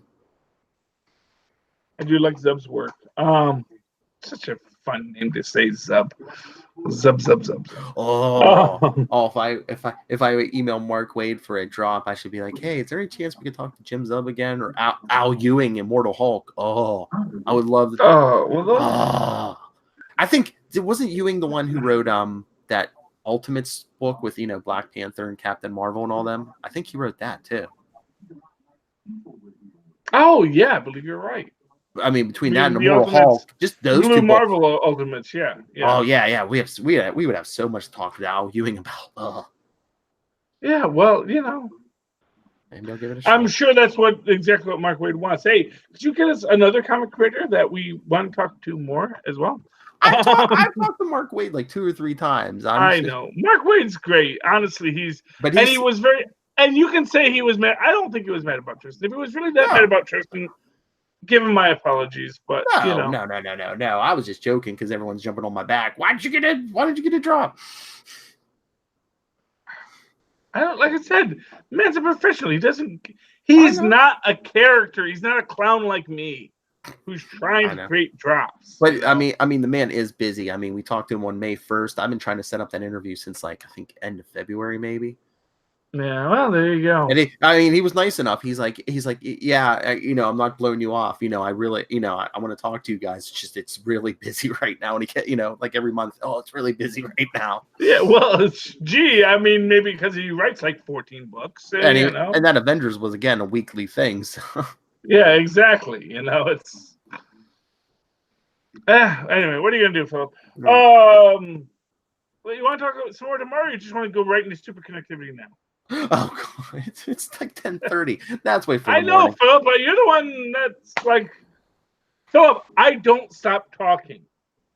I do like Zub's work. Such a fun name to say, Zub. Zub. If I email Mark Waid for a drop, I should be like, hey, is there any chance we could talk to Jim Zub again or Al Ewing, Immortal Hulk? Oh, I would love. I think it wasn't Ewing the one who wrote that Ultimates book with Black Panther and Captain Marvel and all them. I think he wrote that too. Oh yeah, I believe you're right. I mean, between that and Immortal Hulk, just those Blue two Marvel Ultimates, yeah. Oh yeah. We would have so much to talk to Al Ewing about. Yeah, well, maybe I'll give it a shot. I'm sure that's exactly what Mark Waid wants. Hey, could you get us another comic creator that we want to talk to more as well? I've talked to Mark Waid like 2 or 3 times. I know Mark Waid's great. Honestly, he was very. And you can say he was mad. I don't think he was mad about Tristan. If he was really that mad about Tristan, give him my apologies. But no. I was just joking because everyone's jumping on my back. Why did you get a drop? Like I said, the man's a professional. He's not a character. He's not a clown like me who's trying to create drops. But I mean, the man is busy. I mean, we talked to him on May 1st. I've been trying to set up that interview since I think end of February, maybe. Yeah, well, there you go. And he was nice enough. He's like, yeah, I'm not blowing you off. I really, I want to talk to you guys. It's just, it's really busy right now. And he, like every month, it's really busy right now. Yeah, well, maybe because he writes like 14 books. And that Avengers was again a weekly thing. So. Yeah, exactly. It's. Anyway, what are you gonna do, Philip? Well, you want to talk about some more tomorrow? Or you just want to go right into Super Connectivity now? Oh God, it's like 10:30. That's way for. I know, Philip, but you're the one that's like, Philip. I don't stop talking.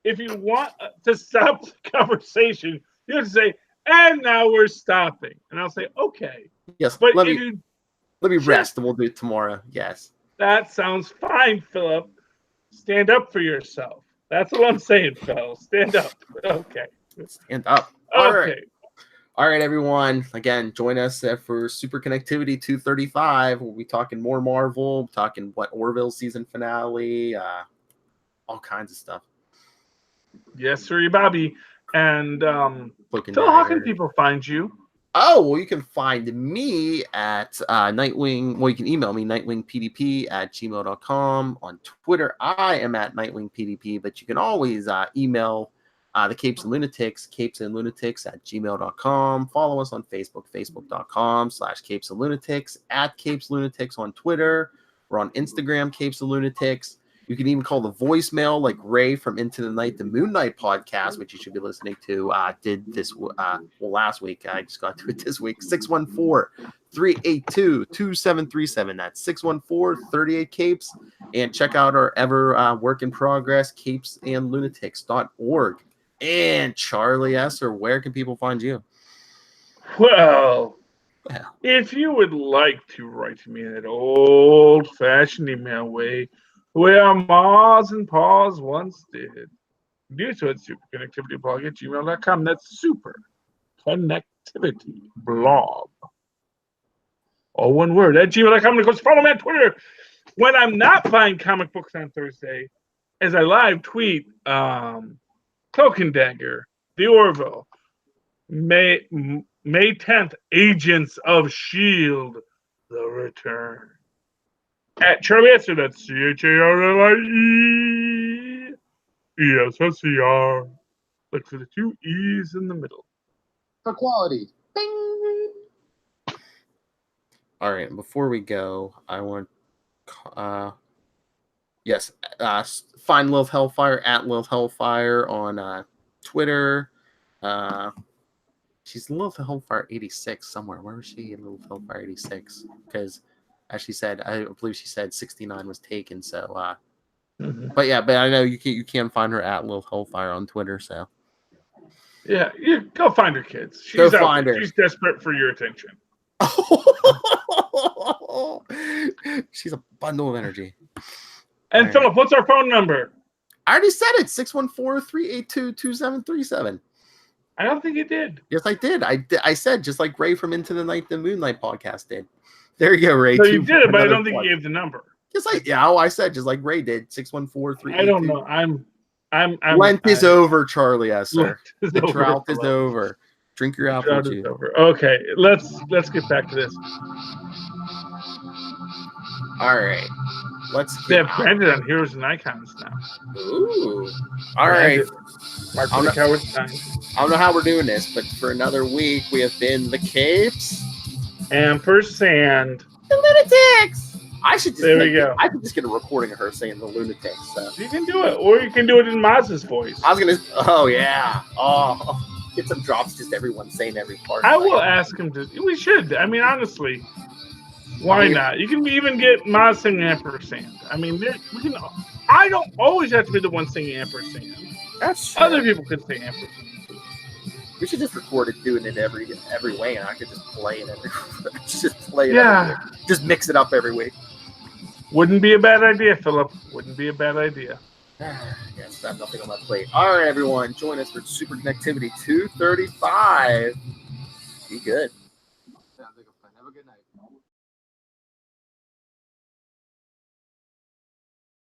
If you want to stop the conversation, you have to say, "And now we're stopping," and I'll say, "Okay." Yes, but let me rest, and we'll do it tomorrow. Yes, that sounds fine, Philip. Stand up for yourself. That's what I'm saying, Phil. Stand up. Okay. Stand up. Okay. All right, everyone. Again, join us for Super Connectivity 235. We'll be talking more Marvel, talking Orville season finale, all kinds of stuff. Yes, sir, Bobby. And Phil, how can people find you? Oh, well, you can find me at Nightwing. Well, you can email me, nightwingpdp@gmail.com. On Twitter, I am at nightwingpdp, but you can always email the Capes and Lunatics, capesandlunatics@gmail.com. Follow us on Facebook, facebook.com/Capes and Lunatics, at Capes Lunatics on Twitter. We're on Instagram, Capes and Lunatics. You can even call the voicemail like Ray from Into the Night, the Moon Knight podcast, which you should be listening to, did this last week. I just got to it this week. 614-382-2737. That's 614-38-CAPES. And check out our ever work in progress, capesandlunatics.org. And Charlie Esser, where can people find you? Well, if you would like to write to me in that old-fashioned email way, where Mars and Paws once did, do so at superconnectivityblog@gmail.com. That's superconnectivityblog. All one word at gmail.com. Of course, follow me on Twitter when I'm not buying comic books on Thursday, as I live tweet Cloak and Dagger, The Orville, May 10th, Agents of S.H.I.E.L.D., The Return. At Charlie Esser, that's CharlieEsser. Look for the 2 E's in the middle. For quality. Bing! All right, before we go, I want find Lilith Hellfire at Lilith Hellfire on Twitter. She's Lilith Hellfire 86 somewhere. Where was she in Lilith Hellfire 86? Because as she said, I believe she said 69 was taken. So, but I know you can find her at Lilith Hellfire on Twitter. So yeah, you go find her, kids. She's go out find there. her. She's desperate for your attention. She's a bundle of energy. And Philip, what's our phone number? I already said it. 614-382-2737. I don't think you did. Yes, I did. I said just like Ray from Into the Night, the Moonlight podcast did. There you go, Ray. No, you did it, but I don't think you gave the number. Yes, I said just like Ray did. 614-382. I don't know. Lent is over, Charlie Esser. The over, drought is over. Drink your apple juice. Okay, let's get back to this. All right. They have Brandon on Heroes and Icons now. Ooh. All right. Mark the Coward's time. I don't know how we're doing this, but for another week, we have been the Capes. Ampersand. The Lunatics. I should just go. I could just get a recording of her saying the Lunatics. So. You can do it, or you can do it in Maz's voice. I was gonna. Oh yeah. Oh, get some drops. Just everyone saying every part. I will ask him to. We should. I mean, honestly, why not? You can even get Maz singing Ampersand. I mean, we can. I don't always have to be the one singing Ampersand. That's true. Other people can sing Ampersand. We should just record it doing it every way, and I could just play it every. Just play it. Yeah. Every week. Just mix it up every week. Wouldn't be a bad idea, Philip. Wouldn't be a bad idea. Yes, I have nothing on my plate. All right, everyone, join us for Super Connectivity 235. Be good.